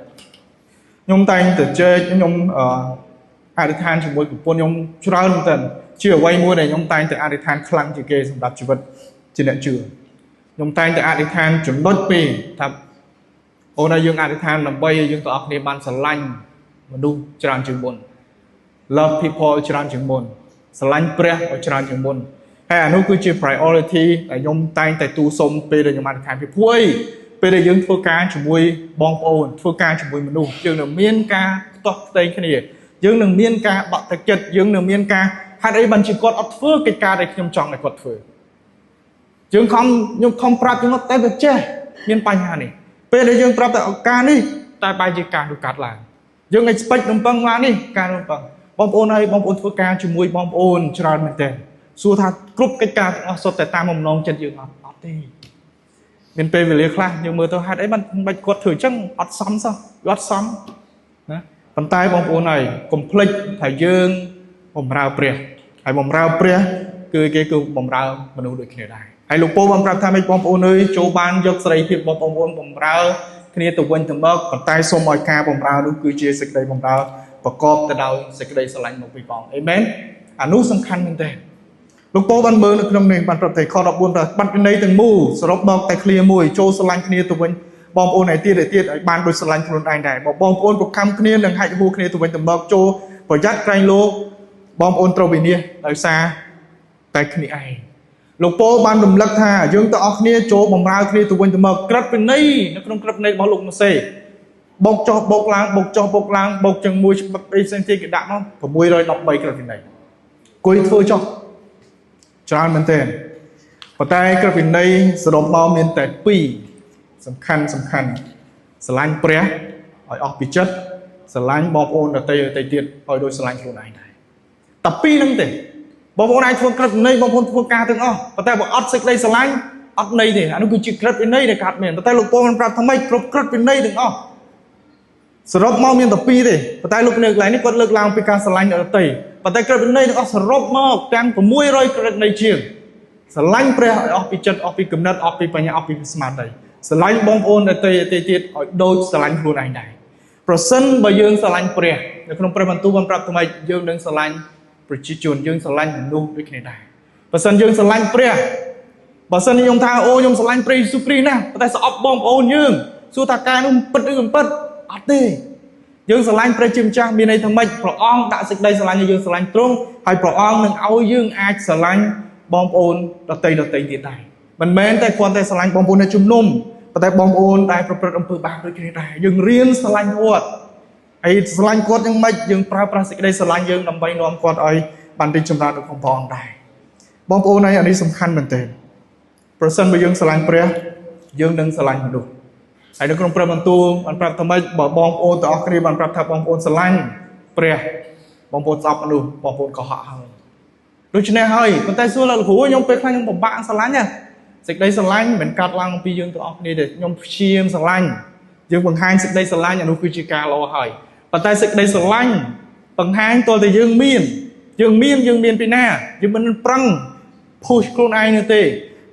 ខ្ញុំតែងតែជែកខ្ញុំអធិដ្ឋានជាមួយប្រពន្ធខ្ញុំច្រើនមែនទែនជាអ្វីមួយដែលខ្ញុំតែងតែអធិដ្ឋានខ្លាំងជាងគេសម្រាប់ជីវិតជាអ្នកជឿខ្ញុំតែងតែអធិដ្ឋានចំណុចពីរថាអូនហើយយើងអធិដ្ឋានដើម្បីឲ្យយើងទាំងអស់គ្នាបានស្រឡាញ់មនុស្សច្រើនជាងមុន love people ច្រើនជាងមុនស្រឡាញ់ព្រះឲ្យច្រើនជាងមុនហើយអានោះគឺជា priority ដែលខ្ញុំតែងតែទូសុំពេលដែលខ្ញុំអធិដ្ឋានពីព្រោះពេលដែលយើងធ្វើការជាមួយបងប្អូនធ្វើការជាមួយមនុស្សយើងនឹងមានការខ្ទាស់ខ្ទែងគ្នាយើងនឹងមានការបាក់ទឹកចិត្តយើងនឹងមានការហេតុអីបានជាគាត់អត់ធ្វើកិច្ចការដែលខ្ញុំចង់ឲ្យគាត់ធ្វើយើងខ្ញុំខំប្រាប់ខ្ញុំតែវាចេះមានបញ្ហានេះពេលដែលយើងប្រាប់តែឱកាសនេះតែបែរជាការនោះកាត់ឡើងយើង expect នំប៉័ងមកនេះការនំប៉័ងបងប្អូនហើយបងប្អូនធ្វើការជាមួយបងប្អូនច្រើនមែនទែនសួរថាគ្រប់កិច្ចការទាំងអស់សុទ្ធតែតាមបំណងចិត្តយើងអត់ទេមានពេលវេលាខ្លះយើងមើលទៅហេតុអីបានបាច់គាត់ធ្វើអញ្ចឹងអត់សមសោះអត់សមណាប៉ុន្តែបងប្អូនហើយកុំភ្លេចថាយើងបម្រើព្រះហើយបម្រើព្រះគឺបម្រើមនុស្សដូចគ្នាដែរហើយលោកពូបានប្រាប់ថាម៉េចបងប្អូនអើយចូលបានយកសេរីភាពបងប្អូនបម្រើគ្នាទៅវិញទៅមកប៉ុន្តែសូមឲ្យការបម្រើនោះគឺជាសេចក្តីបម្រើប្រកបទៅដោយសេចក្តីស្រឡាញ់មកពីព្រះអេមែនអានោះសំខាន់មែនទែនលោកពូបានមើលនៅក្នុងនេះបានប្រាប់តែខ14ថាបាត់វិន័យទាំងមូលសរុបមកតែឃ្លាមួយចូលស្រឡាញ់គ្នាទៅវិញបងប្អូនឯទៀតឲ្យបានដូចស្រឡាញ់ខ្លួនឯងដែរបងប្អូនប្រខំគ្នានឹងហាច់ហួរគ្នាទៅវិញទៅមកចូលប្រយ័ត្នក្រែងលោបងប្អូនត្រូវវិនិច្ឆ័យដោយសារតែគ្នាឯងលោកពូបានរំលឹកថាយើងទាំងអស់គ្នាចូលបម្រើគ្នាទៅវិញទៅមកក្រិតវិន័យនៅក្នុងក្រិតវិន័យរបស់លោកម៉ូសេបោកចុះបោកឡើងបោកចុះបោកឡើងបោកចឹងមួយច្បាប់អីផ្សេងទៀតគេដាក់មក613ក្រិតវិន័យគួយធ្វើចុះច្រើនមែនទែនប៉ុន្តែក្រិតវិន័យសរុបមកមានតែ2សំខាន់ស្រឡាញ់ព្រះ ឲ្យអស់ពីចិត្តស្រឡាញ់បងប្អូនដទៃទៀតឲ្យដូចស្រឡាញ់ខ្លួនឯងដែរតែពីរហ្នឹងទេបងប្អូនអាចធ្វើក្រឹតវិន័យបងប្អូនធ្វើការទាំងអស់ប៉ុន្តែបើអត់សេចក្តីស្រឡាញ់អត់ន័យទេអានោះគឺជាក្រឹតវិន័យដែលកើតមានប៉ុន្តែលោកពលមិនប្រាប់ថាម៉េចគ្រប់ក្រឹតវិន័យទាំងអស់សរុបមកមានតែពីរទេប៉ុន្តែលោកនៅកន្លែងនេះគាត់លើកឡើងពីការស្រឡាញ់អ្នកដទៃប៉ុន្តែក្រឹតវិន័យទាំងអស់សរុបមកទាំង600ក្រឹតវិន័យជាងស្រឡាញ់ព្រះឲ្យអស់ពីចិត្តអស់ពីគំនិតអស់ពីបញ្ញាអស់ពីស្មារតីស្រឡាញ់បងប្អូនដទៃទៀតឲ្យដូចស្រឡាញ់ខ្លួនឯងដែរប្រសិនបើយើងស្រឡាញ់ព្រះនៅក្នុងព្រះបន្ទូលបានប្រាប់ថាម៉េចយើងនឹងស្រឡាញ់ប្រជាជនយើងស្រឡាញ់មនុស្សដូចគ្នាដែរបើសិនយើងស្រឡាញ់ព្រះបើសិនខ្ញុំថាអូខ្ញុំស្រឡាញ់ព្រះយេស៊ូវគ្រីស្ទណាប៉ុន្តែស្អប់បងប្អូនយើងសួរថាការនោះពិតឬមិនពិតអត់ទេយើងស្រឡាញ់ព្រះជាម្ចាស់មានន័យថាម៉េចព្រះអង្គដាក់សេចក្តីស្រឡាញ់ឲ្យយើងស្រឡាញ់ទ្រង់ហើយព្រះអង្គនឹងឲ្យយើងអាចស្រឡាញ់បងប្អូនដទៃទៀតដែរមិនមែនតែគ្រាន់តែស្រឡាញ់បងប្អូននៅជំនុំប៉ុន្តែបងប្អូនដែលប្រព្រឹត្តអំពើបាបដូចគ្នាដែរយើងរៀនស្រឡាញ់គាត់ហើយស្រឡាញ់គាត់យ៉ាងម៉េចយើងប្រើប្រាស់សេចក្តីស្រឡាញ់យើងដើម្បីនាំគាត់ឲ្យបានរីកចម្រើននៅក្នុងព្រះអង្គដែរបងប្អូនហើយអានេះសំខាន់មែនទែនប្រសិនបើយើងស្រឡាញ់ព្រះយើងនឹងស្រឡាញ់មនុស្សហើយនៅក្នុងព្រះបន្ទូលបានប្រាប់ថាម៉េចបើបងប្អូនទាំងអស់គ្នាបានប្រាប់ថាបងប្អូនស្រឡាញ់ព្រះបងប្អូនស្អប់មនុស្សបងប្អូនកុហកហើយដូច្នេះហើយប៉ុន្តែសួរលោកគ្រូខ្ញុំពេលខ្លះខ្ញុំពិបាកស្រឡាញ់សេចក្តីស្រឡាញ់មិនកាត់ឡើងពីយើងទាំងអស់គ្នាទេខ្ញុំព្យាយាមស្រឡាញ់យើងបង្ហាញសេចក្តីស្រឡាញ់អានោះគឺជាការល្អហើយប៉ុន្តែសេចក្តីស្រឡាញ់បង្ហាញតើតែយើងមានពីណាយើងមិនប្រឹង push ខ្លួនឯងនោះទេ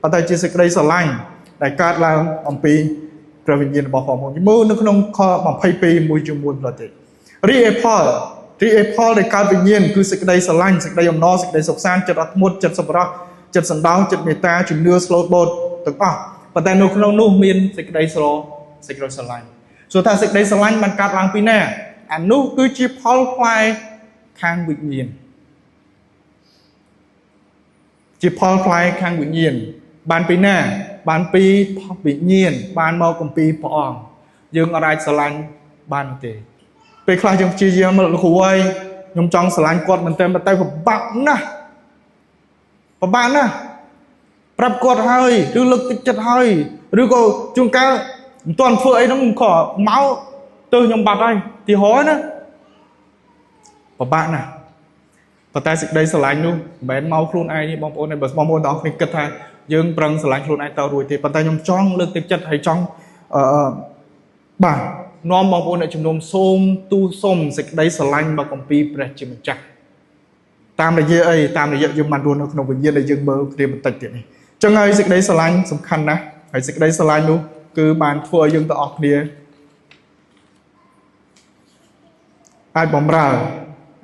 ប៉ុន្តែជាសេចក្តីស្រឡាញ់ដែលកើតឡើងអំពីព្រះវិញ្ញាណរបស់ព្រះអង្គមើលនៅក្នុងខ22មួយជាមួយផ្លូវទេរីឯផលដែលកើតវិញ្ញាណគឺសេចក្តីស្រឡាញ់សេចក្តីអំណរសេចក្តីសុខសាន្តចិត្តអត់ធ្មត់ចិត្តសប្បុរសចិត្តសណ្ដោងចិត្តមេត្តាជំនឿស្លូតបូតទាំងអស់ប៉ុន្តែនៅក្នុងនោះមានសេចក្តីស្រឡាញ់សួរថាសេចក្តីស្រឡាញ់បានកើតឡើងពីណាអានោះគឺជាផលផ្លែខាងវិញ្ញាណជាផលផ្លែខាងវិញ្ញាណបានពីណាបានពីវិញ្ញាណបានមកអំពីព្រះអង្គយើងអាចស្រឡាញ់បានទេពេលខ្លះយើងព្យាយាមលោកគ្រូអើយខ្ញុំចង់ស្រឡាញ់គាត់មែនទែនតែពិបាកណាស់ប្រាប់គាត់ហើយឬលើកទឹកចិត្តហើយឬក៏ជួនកាលមិនទាន់ធ្វើអីហ្នឹងក៏មកទៅខ្ញុំបាត់ហើយទីហោណាពិបាកណាស់ប៉ុន្តែសេចក្តីស្រឡាញ់នោះមិនមែនមកខ្លួនឯងទេបងប្អូនទេបើបងប្អូនទាំងអស់គ្នាគិតថាយើងប្រឹងស្រឡាញ់ខ្លួនឯងទៅរួចទេប៉ុន្តែខ្ញុំចង់លើកទឹកចិត្តហើយចង់បាទនាំបងប្អូនអ្នកជំនុំសូមទូសុំសេចក្តីស្រឡាញ់មកអំពីព្រះជាម្ចាស់តាមរយៈយើងបានរស់នៅក្នុងវិញ្ញាណដែលយើងមើលគ្នាបន្តិចទៀតនេះអញ្ចឹងហើយសេចក្តីស្រឡាញ់សំខាន់ណាស់ហើយសេចក្តីស្រឡាញ់នោះគឺបានធ្វើឲ្យយើងទាំងអស់គ្នាអាចបម្រើ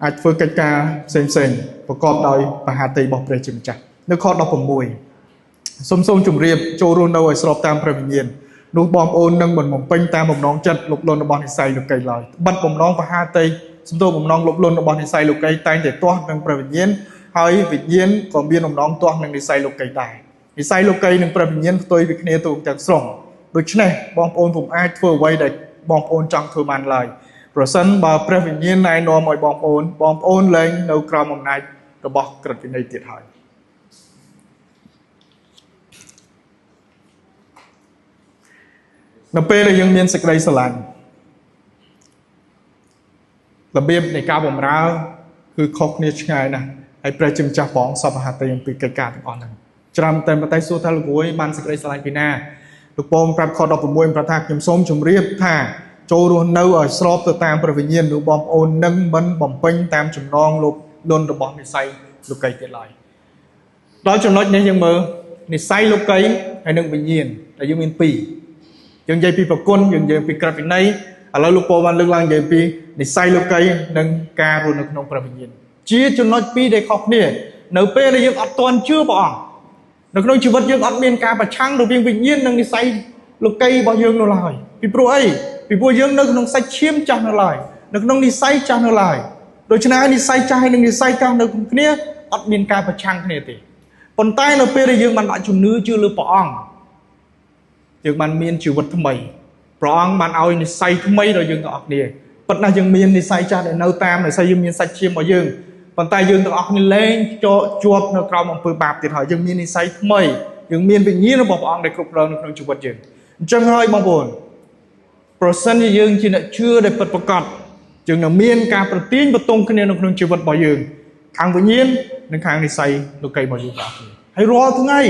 អាចធ្វើកិច្ចការផ្សេងប្រកបដោយបហាតីរបស់ព្រះជាម្ចាស់នៅខ16សូមជម្រាបចូលរស់នៅឲ្យស្របតាមព្រះវិញ្ញាណនោះបងប្អូននឹងមិនបំពេញតាមបំណងចិត្តលុបលន់របស់និស្ស័យលោកីឡើយបាត់បំណងបហាតីសំទោបំណងលុបលន់របស់និស្ស័យលោកីតែងតែទាស់នឹងព្រះវិញ្ញាណហើយវិញ្ញាណក៏មានបំណងទាស់នឹងនិស្ស័យលោកីដែរនិស្ស័យលោកីនិងព្រះវិញ្ញាណផ្ទុយពីគ្នាទៅទាំងស្រុងដូច្នេះបងប្អូនពុំអាចធ្វើអ្វីដែលបងប្អូនចង់ធ្វើបានឡើយប្រសិនបើព្រះវិញ្ញាណណែនាំឲ្យបងប្អូនលែងនៅក្រោមអំណាចរបស់ក្រឹតវិន័យទៀតហើយនៅពេលដែលយើងមានសេចក្តីស្រឡាញ់របៀបនៃការបម្រើគឺខុសគ្នាឆ្ងាយណាស់ហើយព្រះជាម្ចាស់ព្រះអង្គសពហត្ថអំពីកិច្ចការទាំងអស់ហ្នឹងច្រើនតែសួរថាលោកគ្រូបានសេចក្តីស្រឡាញ់ពីណាលោកពងប្រាប់ខ16ប្រាប់ថាខ្ញុំសូមជម្រាបថាចូលរស់នៅឲ្យស្របទៅតាមព្រះវិញ្ញាណនោះបងប្អូននឹងមិនបំពេញតាមចំណងលោកលន់របស់និស្ស័យលោកីទៀតឡើយដល់ចំណុចនេះយើងមើលនិស្ស័យលោកីហើយនឹងវិញ្ញាណដែលយើងមានពីរយើងនិយាយពីប្រគុណយើងនិយាយពីក្រឹតវិន័យឥឡូវលោកពូបានលើកឡើងនិយាយពីនិស្ស័យលោកីនិងការរស់នៅក្នុងព្រះវិញ្ញាណជាចំណុចពីរដែលខុសគ្នានៅពេលដែលយើងអត់ទាន់ជឿព្រះអង្គនៅក្នុងជីវិតយើងអត់មានការប្រឆាំងរវាងវិញ្ញាណនិងនិស្ស័យលោកីរបស់យើងនោះឡើយពីព្រោះអីពីព្រោះយើងនៅក្នុងសាច់ឈាមចាស់នៅឡើយនៅក្នុងនិស្ស័យចាស់នៅឡើយដូច្នេះនិស្ស័យចាស់ហើយនិងនិស្ស័យចាស់នៅក្នុងគ្នាអត់មានការប្រឆាំងគ្នាទេប៉ុន្តែនៅពេលដែលយើងបានដាក់ជំនឿជឿលើព្រះអង្គយើងបានមានជីវិតថ្មីព្រះអង្គបានឲ្យនិស្ស័យថ្មីដល់យើងទាំងអស់គ្នាប៉ុន្តែយើងមាននិស្ស័យចាស់ដែលនៅតាមនិស្ស័យយើងមានសាច់ឈាមរបស់យើងប៉ុន្តែយើងទាំងអស់គ្នាលែងជាប់នៅក្រោមអំពើបាបទៀតហើយយើងមាននិស្ស័យថ្មីយើងមានវិញ្ញាណរបស់ព្រះអង្គដែលគ្រប់គ្រងនៅក្នុងជីវិតយើងអញ្ចឹងហើយបងប្អូន person ជាយើងជាអ្នកជឿដែលពិតប្រាកដយើងនឹងមានការប្រទាញបតងគ្នានៅក្នុងជីវិតរបស់យើងខាងវិញ្ញាណនិងខាងនិស្ស័យលោកីរបស់យើងទាំងអស់គ្នាហើយរាល់ថ្ងៃ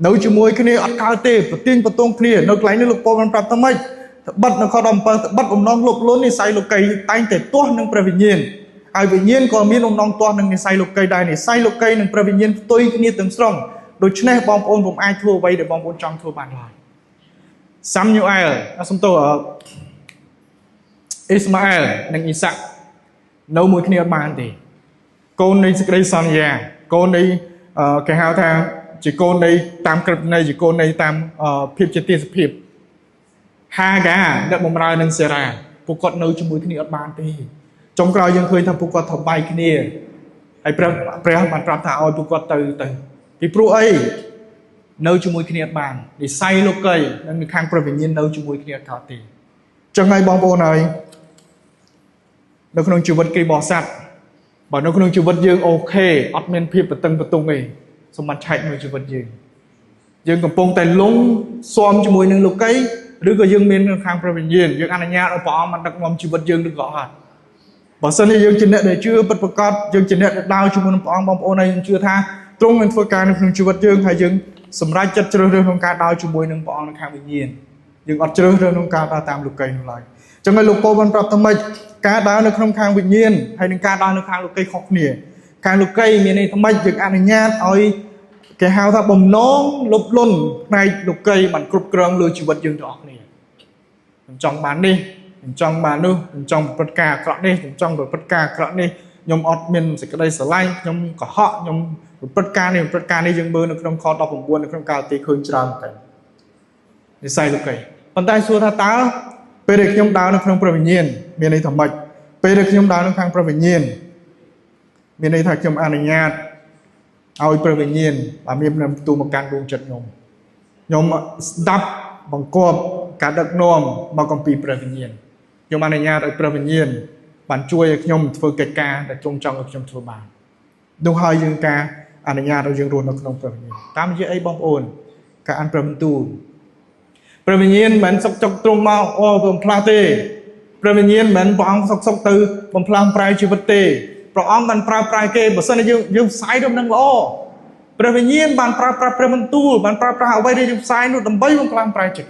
នៅជាមួយគ្នាអត់កើតទេប្រទាញបតងគ្នានៅកន្លែងនេះលោកប៉ូលបានប្រាប់ថាម៉េចត្បិតនៅខ17ត្បិតបំណងលោកលន់និស្ស័យលោកីតែងតែទាស់នឹងព្រះវិញ្ញាណហើយវិញ្ញាណក៏មានបំណងទាស់នឹងនិស្ស័យលោកីដែរនិស្ស័យលោកីនិងព្រះវិញ្ញាណផ្ទុយគ្នាទាំងស្រុងដូច្នេះបងប្អូនពុំអាចធ្វើអ្វីដែលបងប្អូនចង់ធ្វើបានឡើយសាំយូអែលសំទោអ៊ីស្ម៉ាអែលនិងអ៊ីសាក់នៅមួយគ្នាអត់បានទេកូននៃសេចក្តីសន្យាកូននៃគេហៅថាជាកូននៃតាមក្រឹតនៃជាកូននៃតាមភាពជាទេសភាពហាហ្កាអ្នកបម្រើនឹងសេរ៉ាពួកគាត់នៅជាមួយគ្នាអត់បានទេចុងក្រោយយើងឃើញថាពួកគាត់ថបាយគ្នាហើយព្រះបានប្រាប់ថាឲ្យពួកគាត់ទៅពីព្រោះអីនៅជាមួយគ្នាអត់បាននិស្ស័យលោកីនិងខាងព្រះវិញ្ញាណនៅជាមួយគ្នាអត់កើតទេចឹងហើយបងប្អូនហើយនៅក្នុងជីវិតគ្រីស្ទបរិស័ទបើនៅក្នុងជីវិតយើងអូខេអត់មានភាពបតឹងបតុងទេសម្បត្តិឆែកនៅជីវិតយើងកំពុងតែលងស៊ាំជាមួយនឹងលោកីឬក៏យើងមានខាងព្រះវិញ្ញាណយើងអនុញ្ញាតឲ្យព្រះអង្គបានដឹកនាំជីវិតយើងឬក៏អត់បើសិនជាយើងជាអ្នកដែលជឿពិតប្រាកដយើងជាអ្នកដែលដើរជាមួយនឹងព្រះអង្គបងប្អូនហើយយើងជឿថាទ្រង់នឹងធ្វើការនៅក្នុងជីវិតយើងហើយយើងសម្រេចចិត្តជ្រើសរើសក្នុងការដើរជាមួយនឹងព្រះអង្គនៅខាងវិញ្ញាណយើងអត់ជ្រើសរើសក្នុងការដើរតាមលោកីនោះឡើយចឹងហើយលោកប៉ូលបានប្រាប់ថាម៉េចការដើរនៅក្នុងខាងវិញ្ញាណហើយនឹងការដើរនៅខាងលោកីខុសគ្នាខាងលោកីមានន័យថាម៉េចយើងអនុញ្ញាតឲ្យគេហៅថាបំណងលុបលន់ផ្នែកលោកីបានគ្រប់គ្រងលើជីវិតយើងទាំងអស់គ្នាខ្ញុំចង់បាននេះខ្ញុំចង់បាននោះខ្ញុំចង់ប្រព្រឹត្តការអាក្រក់នេះខ្ញុំចង់ប្រព្រឹត្តការអាក្រក់នេះខ្ញុំអត់មានសេចក្តីស្រឡាញ់ខ្ញុំកុហកខ្ញុំប្រព្រឹត្តការនេះយើងមើលនៅក្នុងខ19នៅក្នុងកាលទីឃើញច្រើនតែនិស្ស័យលោកីប៉ុន្តែសួរថាតើពេលដែលខ្ញុំដើរនៅក្នុងព្រះវិញ្ញាណមានន័យថាម៉េចពេលដែលខ្ញុំដើរនៅខាងព្រះវិញ្ញាណមានន័យថាខ្ញុំអនុញ្ញាតឲ្យព្រះវិញ្ញាណបានមានផ្ទុំមកកាន់ដួងចិត្តខ្ញុំស្ដាប់បង្គាប់ការដឹកនាំមកអំពីព្រះវិញ្ញាណខ្ញុំអនុញ្ញាតឲ្យព្រះវិញ្ញាណបានជួយឲ្យខ្ញុំធ្វើកិច្ចការដែលទ្រង់ចង់ឲ្យខ្ញុំធ្វើបាននោះហើយយើងការអនុញ្ញាតឲ្យយើងរស់នៅក្នុងព្រះវិញ្ញាណតាមរយៈអីបងប្អូនការអានព្រះបន្ទូលព្រះវិញ្ញាណមិនសុកចុកទ្រង់មកបំផ្លាស់ទេព្រះវិញ្ញាណមិនព្រះអង្គសុកទៅបំផ្លាស់ប្រែជីវិតទេព្រះអង្គបានប្រើប្រាស់គេបើសិនជាយើងផ្សាយទៅនឹងល្អព្រះវិញ្ញាណបានប្រើប្រាស់ព្រះបន្ទូលបានប្រើប្រាស់អ្វីដែលយើងផ្សាយនោះដើម្បីបំផ្លាស់ប្រែចិត្ត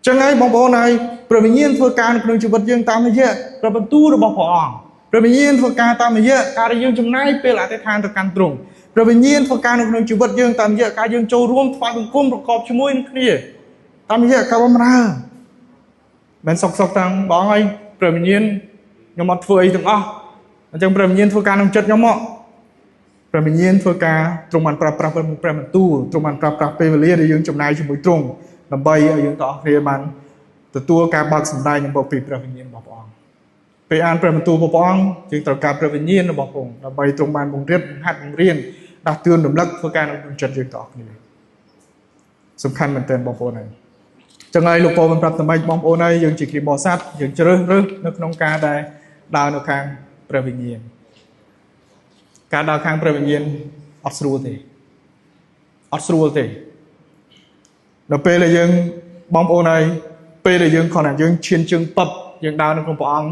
ចឹងហើយបងប្អូនហើយព្រះវិញ្ញាណធ្វើការនៅក្នុងជីវិតយើងតាមរយៈព្រះបន្ទូលរបស់ព្រះអង្គព្រះវិញ្ញាណធ្វើការតាមរយៈការដែលយើងចំណាយពេលអធិដ្ឋានទៅកាន់ទ្រង់ព្រះវិញ្ញាណធ្វើការនៅក្នុងជីវិតយើងតាមរយៈការយើងចូលរួមថ្វាយបង្គំប្រកបជាមួយនឹងគ្នាតាមរយៈការបម្រើមិនសុកតាំងបងហើយព្រះវិញ្ញាណខ្ញុំអត់ធ្វើអីទាំងអស់អញ្ចឹងព្រះវិញ្ញាណធ្វើការក្នុងចិត្តខ្ញុំមកព្រះវិញ្ញាណធ្វើការទ្រង់បានប្រើប្រាស់ព្រះបន្ទូលទ្រង់បានប្រើប្រាស់ពេលវេលាដែលយើងចំណាយជាមួយទ្រង់ដើម្បីឲ្យយើងទាំងអស់គ្នាបានទទួលការបើកសម្ដែងរបស់ពីព្រះវិញ្ញាណរបស់ព្រះអង្គពេលអានព្រះបន្ទូលរបស់ព្រះអង្គយើងត្រូវការព្រះវិញ្ញាណរបស់ព្រះអង្គដើម្បីទ្រង់បានបង្រៀនបង្ហាត់បង្រៀនដាស់តឿនរំលឹកធ្វើការនៅក្នុងចិត្តយើងទាំងអស់គ្នាសំខាន់មែនទែនបងប្អូនហើយចឹងហើយលោកប៉ូលបានប្រាប់តាមបងប្អូនហើយយើងជាគ្រីស្ទបរិស័ទយើងជ្រើសរើសនៅក្នុងការដែលដើរនៅខាងព្រះវិញ្ញាណការដើរខាងព្រះវិញ្ញាណអត់ស្រួលទេដល់ពេលដែលយើងបងប្អូនហើយពេលដែលយើងគ្រាន់តែយើងឈានជើងពឹបយើងដើរនៅក្នុងព្រះអង្គ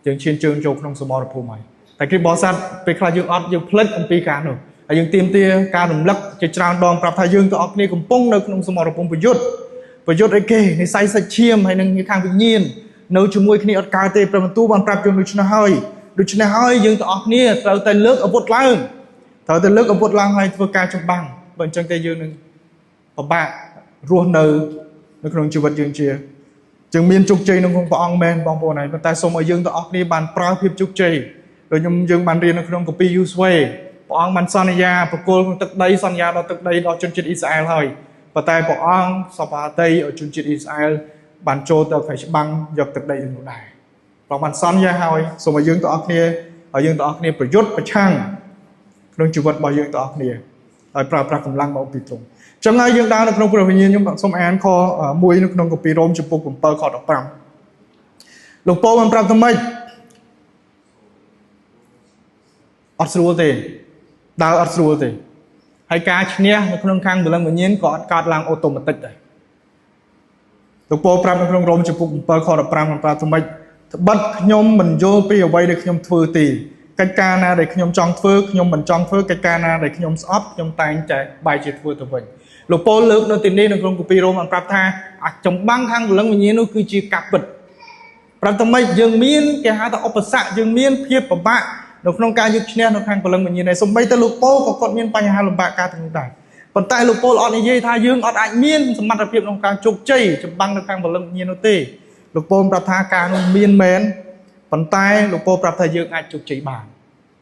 យើងឈានជើងចូលក្នុងសមរភូមិហើយតែគ្រីស្ទបរិស័ទពេលខ្លះយើងអត់យើងភ្លេចអំពីការនោះហើយយើងទាមទារការរំលឹកជាច្រើនដងប្រាប់ថាយើងទាំងអស់គ្នាកំពុងនៅក្នុងសមរភូមិប្រយុទ្ធអីគេនិស្ស័យសាច់ឈាមហើយនឹងខាងវិញ្ញាណនៅជាមួយគ្នាអត់កើតទេព្រះបន្ទូលបានប្រាប់យើងដូច្នេះហើយយើងទាំងអស់គ្នាត្រូវតែលើកអាវុធឡើងហើយធ្វើការចម្បាំងបើអញ្ចឹងទេយើងនឹងពិបាករស់នៅក្នុងជីវិតយើងជាមានជោគជ័យនៅក្នុងព្រះអង្គមែនបងប្អូនហើយប៉ុន្តែសូមឲ្យយើងទាំងអស់គ្នាបានប្រើភាពជោគជ័យដោយយើងបានរៀននៅក្នុងកាពីយូស្វេព្រះអង្គបានសន្យាប្រគល់ទឹកដីសន្យាដល់ទឹកដីដល់ជនជាតិអ៊ីស្រាអែលហើយប៉ុន្តែព្រះអង្គសពហតីឲ្យជនជាតិអ៊ីស្រាអែលបានចូលទៅផ្នែកច្បាំងយកទឹកដីនោះដែរព្រះបានសន្យាហើយសូមឲ្យយើងទាំងអស់គ្នាប្រយុទ្ធប្រឆាំងក្នុងជីវិតរបស់យើងទាំងអស់គ្នាហើយប្រើប្រាស់កម្លាំងមកពីទ្រង់ចឹងហើយយើងដើរនៅក្នុងព្រះវិញ្ញាណខ្ញុំសូមអានខ1នៅក្នុងកាពីរ៉ូមចំពុក7ខ15លោកប៉ូលបានប្រាប់ថាម៉េចអត់ស្រួលទេដើរអត់ស្រួលទេហើយការឈ្នះនៅក្នុងខាងព្រលឹងវិញ្ញាណក៏អត់កើតឡើងអូតូម៉ាទិកដែរ លោកពោប្រាប់នៅក្នុងរ៉ូមចំពុក7ខ15ប្រាប់ថាម៉េចបិទខ្ញុំមិនយល់ពីអ្វីដែលខ្ញុំធ្វើទេកិច្ចការណាដែលខ្ញុំចង់ធ្វើខ្ញុំមិនចង់ធ្វើកិច្ចការណាដែលខ្ញុំស្អប់ខ្ញុំតែងតែបែរជាធ្វើទៅវិញលោកពោលើកនៅទីនេះនៅក្នុងគម្ពីររ៉ូមបានប្រាប់ថាអាចចម្បាំងខាងព្រលឹងវិញ្ញាណនោះគឺជាការពិតប្រាប់ថាម៉េចយើងមានគេហៅថាឧបសគ្គយើងមានភាពពិបាកនៅក្នុងការយកឈ្នះនៅខាងព្រលឹងវិញ្ញាណនេះសូម្បីតែលោកពោក៏គាត់មានបញ្ហាលំបាកការទាំងនោះដែរប៉ុន្តែលោកពោអត់និយាយថាយើងអត់អាចមានសមត្ថភាពក្នុងការជោគជ័យចម្បាំងនៅខាងព្រលឹងវិញ្ញាណនោះទេលោកពោប្រាប់ថាការនោះមានមែនប៉ុន្តែលោកពោប្រាប់ថាយើងអាចជោគជ័យបាន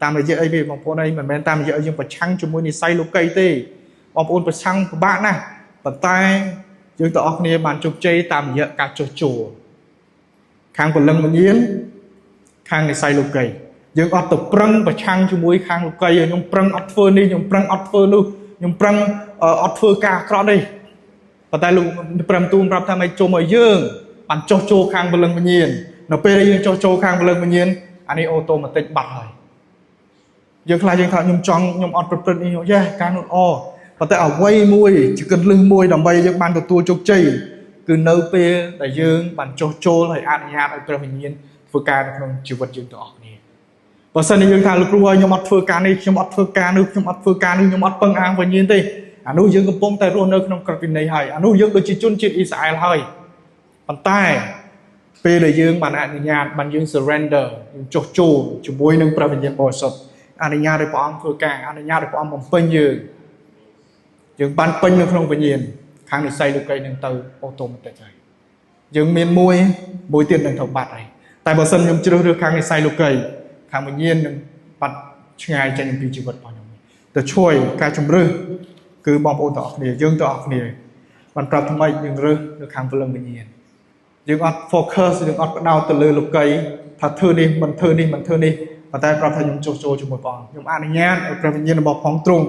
តាមរយៈអីទេបងប្អូនអីមិនមែនតាមរយៈយើងប្រឆាំងជាមួយនិស្ស័យលោកីទេបងប្អូនប្រឆាំងពិបាកណាស់ប៉ុន្តែយើងទាំងអស់គ្នាបានជោគជ័យតាមរយៈការចុះចូលខាងព្រលឹងវិញ្ញាណខាងនិស្ស័យលោកីយើងអត់ទៅប្រឹងប្រឆាំងជាមួយខាងលោកីខ្ញុំប្រឹងអត់ធ្វើនេះខ្ញុំប្រឹងអត់ធ្វើនោះខ្ញុំប្រឹងអត់ធ្វើការអាក្រក់នេះប៉ុន្តែលោកព្រមទូលប្រាប់ថាមិនជុំឲ្យយើងបានចុះចូលខាងព្រលឹងវិញ្ញាណនៅពេលដែលយើងចុះចូលខាងព្រលឹងវិញ្ញាណអានេះអូតូម៉ាទិកបាត់ហើយយើងខ្លាចយើងថាខ្ញុំអត់ប្រព្រឹត្តនេះយេការនោះអប៉ុន្តែអ្វីមួយជាគន្លឹះមួយដើម្បីយើងបានទទួលជោគជ័យគឺនៅពេលដែលយើងបានចុះចូលហើយអនុញ្ញាតឲ្យព្រះវិញ្ញាណធ្វើការនៅក្នុងជីវិតយើងទាំងអស់គ្នាបើសិនជាយើងថាលោកគ្រូឲ្យខ្ញុំអត់ធ្វើការនេះខ្ញុំអត់ធ្វើការនោះខ្ញុំអត់ធ្វើការនេះខ្ញុំអត់ពឹងអាងវិញ្ញាណទេអានោះយើងកំពុងតែរស់នៅក្នុងក្រឹតវិន័យហើយអានោះយើងដូចជាជនជាតិអ៊ីស្រាអែលហើយប៉ុន្តែពេលដែលយើងបានអនុញ្ញាតបានយើង surrender យើងចុះចូលជាមួយនឹងព្រះវិញ្ញាណបរិសុទ្ធអនុញ្ញាតឲ្យព្រះអង្គធ្វើការអនុញ្ញាតឲ្យព្រះអង្គបំពេញយើងបានពេញនៅក្នុងវិញ្ញាណខាងនិស្ស័យលោកីនឹងទៅអូតូម៉ាទិកហើយយើងមានមួយទៀតនឹងទៅបាត់ហើយតែបើសិនខ្ញុំជ្រើសរើសខាងនិស្ស័យលោកីខាងវិញ្ញាណនឹងបាត់ឆ្ងាយចេញពីជីវិតរបស់ខ្ញុំទៅជួយការជំរឿសគឺបងប្អូនទាំងអស់គ្នាយើងទាំងអស់គ្នាបានប្រាប់ថ្មីយើងរើសនៅខាងព្រលឹងវិញ្ញាណយើងអត់ focus យើងអត់បដោតទៅលើលោកីថាធ្វើនេះមិនធ្វើនេះមិនធ្វើនេះប៉ុន្តែប្រាប់ថាខ្ញុំចុះចូលជាមួយព្រះអង្គខ្ញុំអនុញ្ញាតឲ្យព្រះវិញ្ញាណរបស់ផងទ្រង់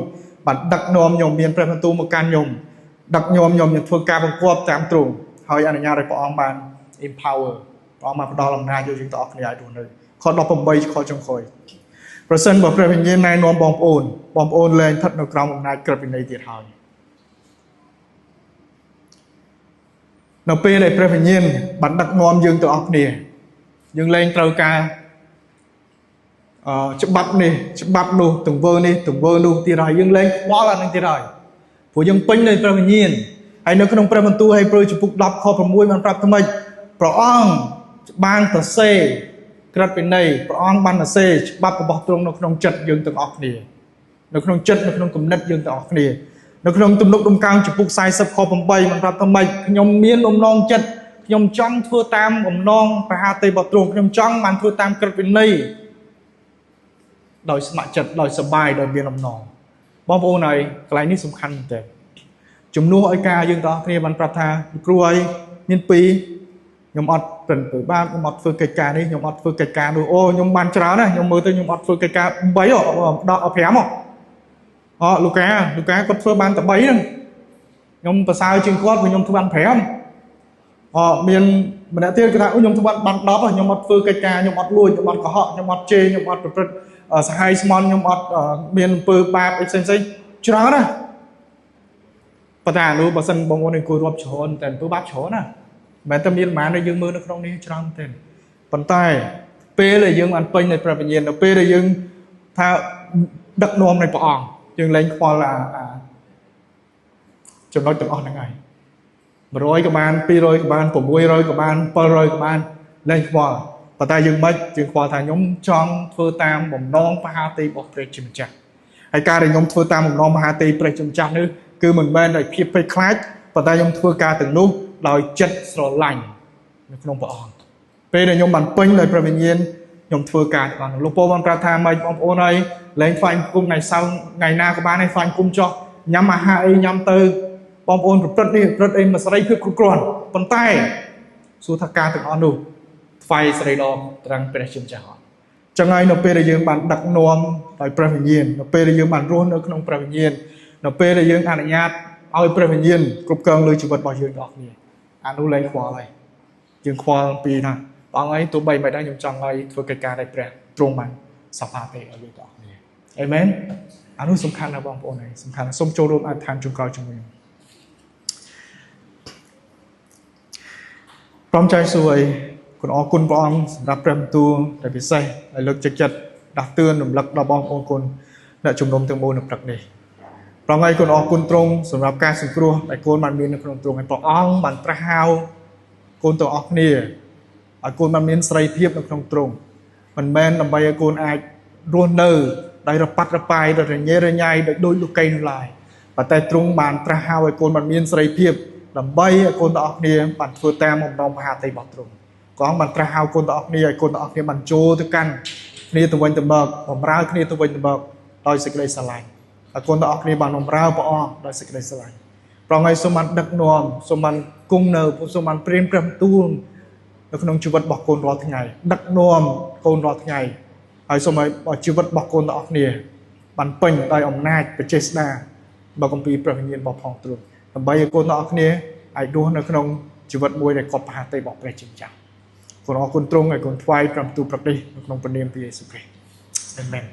បានដឹកនាំខ្ញុំមានព្រះបន្ទូលមកកាន់ខ្ញុំដឹកខ្ញុំធ្វើការបង្គាប់តាមទ្រង់ហើយអនុញ្ញាតឲ្យព្រះអង្គបាន empower ព្រះអង្គបានផ្ដល់អំណាចឲ្យយើងទាំងអស់គ្នាឲ្យរស់នៅខ18ខចុងក្រោយប្រសិនបើព្រះវិញ្ញាណណែនាំបងប្អូនលែងស្ថិតនៅក្រោមអំណាចក្រឹតវិន័យទៀតហើយនៅពេលដែលព្រះវិញ្ញាណបានដឹកនាំយើងទាំងអស់គ្នាយើងលែងត្រូវការច្បាប់នេះច្បាប់នោះទង្វើនេះទង្វើនោះទៀតហើយយើងលែងខ្វល់អានឹងទៀតហើយព្រោះយើងពេញដោយព្រះវិញ្ញាណហើយនៅក្នុងព្រះបន្ទូលហើយព្រឺចំពុក10ខ6បានប្រាប់ថាម៉េចព្រះអង្គបានសរសេរក្រឹតវិន័យព្រះអង្គបានសរសេរច្បាប់របស់ទ្រង់នៅក្នុងចិត្តយើងទាំងអស់គ្នានៅក្នុងចិត្តនៅក្នុងគំនិតយើងទាំងអស់គ្នានៅក្នុងទំនុកដំកើងចំពុក40ខ8បានប្រាប់ថាម៉េចខ្ញុំមានបំណងចិត្តខ្ញុំចង់ធ្វើតាមបំណងប្រហាទេរបស់ទ្រង់ខ្ញុំចង់បានធ្វើតាមក្រឹតវិន័យដោយស្ម័គ្រចិត្តដោយសប្បាយដោយមានអំណរបងប្អូនហើយកន្លែងនេះសំខាន់មែនទែនជំនួសឲ្យការយើងទាំងអស់គ្នាបានប្រាប់ថាគ្រូឲ្យមាន2ខ្ញុំអត់ប្រឹងទៅបានខ្ញុំអត់ធ្វើកិច្ចការនេះខ្ញុំអត់ធ្វើកិច្ចការនោះអូខ្ញុំបានច្រើនណាស់ខ្ញុំមើលទៅខ្ញុំអត់ធ្វើកិច្ចការ3ដល់5លោកកាគាត់ធ្វើបានតែ3ហ្នឹងខ្ញុំប្រសើរជាងគាត់ព្រោះខ្ញុំធ្វើបាន5មានម្នាក់ទៀតគេថាខ្ញុំធ្វើបាន10ខ្ញុំអត់ធ្វើកិច្ចការខ្ញុំអត់លួចខ្ញុំអត់កុហកខ្ញុំអត់ជេរខ្ញុំអត់ប្រព្រឹត្តសហាយស្មន់ខ្ញុំអត់មានអំពើបាបអីផ្សេងច្រើនណាស់ប៉ុន្តែអានោះបើសិនបងប្អូនអង្គុយរាប់ច្រើនតែអំពើបាបច្រើនណាស់មិនតែមានប្រមាណដែលយើងមើលនៅក្នុងនេះច្រើនទេប៉ុន្តែពេលដែលយើងបានពេញនៃព្រះវិញ្ញាណនៅពេលដែលយើងថាដឹកនាំនៃព្រះអង្គយើងលែងខ្វល់ចំណុចទាំងអស់ហ្នឹងហើយ100ក៏បាន200ក៏បាន600ក៏បាន700ក៏បានលែងខ្វល់ប៉ុន្តែយើងមិនយើងខ្វល់ថាខ្ញុំចង់ធ្វើតាមបំណងមហាទេពរបស់ព្រះជាម្ចាស់ហើយការដែលខ្ញុំធ្វើតាមបំណងមហាទេពព្រះជាម្ចាស់នេះគឺមិនមែនដោយភាពភ័យខ្លាចប៉ុន្តែខ្ញុំធ្វើការទាំងនោះដោយចិត្តស្រឡាញ់នៅក្នុងព្រះអង្គពេលដែលខ្ញុំបានពេញដោយព្រះវិញ្ញាណខ្ញុំធ្វើការទាំងនោះលោកពោបានប្រាប់ថាម៉េចបងប្អូនហើយលែងថ្វាយបង្គំថ្ងៃសៅរ៍ថ្ងៃណាក៏បានឲ្យថ្វាយបង្គំចោះញ៉ាំអាហារអីញ៉ាំទៅបងប្អូនប្រព្រឹត្តនេះប្រព្រឹត្តអីមួយសេរីភាពគ្រប់គ្រាន់ប៉ុន្តែសួរថាការទាំងអស់នោះថ្វាយសេរីដល់ត្រង់ព្រះជាម្ចាស់អត់ចឹងហើយនៅពេលដែលយើងបានដឹកនាំដោយព្រះវិញ្ញាណនៅពេលដែលយើងបានរស់នៅក្នុងព្រះវិញ្ញាណនៅពេលដែលយើងអនុញ្ញាតឲ្យព្រះវិញ្ញាណគ្រប់គ្រងលើជីវិតរបស់យើងទាំងអស់គ្នាអានោះលែងខ្វល់ហើយយើងខ្វល់ពីថាបងអីទោះបីមិនដែរខ្ញុំចង់ឲ្យធ្វើកិច្ចការដែលព្រះទ្រង់បានសប្បាយទេឲ្យយើងទាំងអស់គ្នាអេមែនអានោះសំខាន់ណាស់បងប្អូនហើយសំខាន់សូមចូលរួមអធិដ្ឋានជុំក្រោយជាមួយខ្ញុំ ព្រមចៃសួយគុណអរគុណព្រះអង្គសម្រាប់ព្រះបន្ទូលដែលពិសេសឲ្យលើកចិត្តចិត្តដាស់តឿនរំលឹកដល់បងប្អូនគុណអ្នកជំនុំទាំងមូលនៅព្រឹកនេះព្រះអង្គគុណអរគុណទ្រង់សម្រាប់ការសង្គ្រោះដែលកូនបានមាននៅក្នុងទ្រង់ហើយព្រះអង្គបានត្រាស់ហៅកូនទាំងអស់គ្នាឲ្យកូនបានមានសេរីភាពនៅក្នុងទ្រង់មិនមែនដើម្បីឲ្យកូនអាចរស់នៅដោយរប៉ាត់រប៉ាយដោយរញ៉េរញ៉ៃដោយលោកីនោះឡើយប៉ុន្តែទ្រង់បានត្រាស់ហៅឲ្យកូនបានមានសេរីភាពដើម្បីឲ្យកូនទាំងអស់គ្នាបានធ្វើតាមបំណងមហាតីរបស់ទ្រង់ព្រះអង្គបានត្រាស់ហៅកូនទាំងអស់គ្នាឲ្យកូនទាំងអស់គ្នាបានចូលទៅកាន់គ្នាទៅវិញទៅមកបម្រើគ្នាទៅវិញទៅមកដោយសេចក្តីស្រឡាញ់ហើយកូនទាំងអស់គ្នាបានបម្រើព្រះអង្គដោយសេចក្តីស្រឡាញ់ព្រះអង្គឲ្យសូមបានដឹកនាំសូមបានគង់នៅសូមបានព្រានព្រះបន្ទូលនៅក្នុងជីវិតរបស់កូនរាល់ថ្ងៃដឹកនាំកូនរាល់ថ្ងៃហើយសូមឲ្យជីវិតរបស់កូនទាំងអស់គ្នាបានពេញដោយអំណាចព្រះចេស្តារបស់គម្ពីរព្រះវិញ្ញាណរបស់ផងទ្រង់ដើម្បីឲ្យកូនទាំងអស់គ្នាអាចរស់នៅក្នុងជីវិតមួយដែលកប់មហាតីរបស់ព្រះជាម្ចាស់គុណអរគុណទ្រង់ឲ្យកូនថ្វាយព្រះបន្ទូលប្រកនេះនៅក្នុងព្រះនាមព្រះយេស៊ូវគ្រីស្ទអាមែន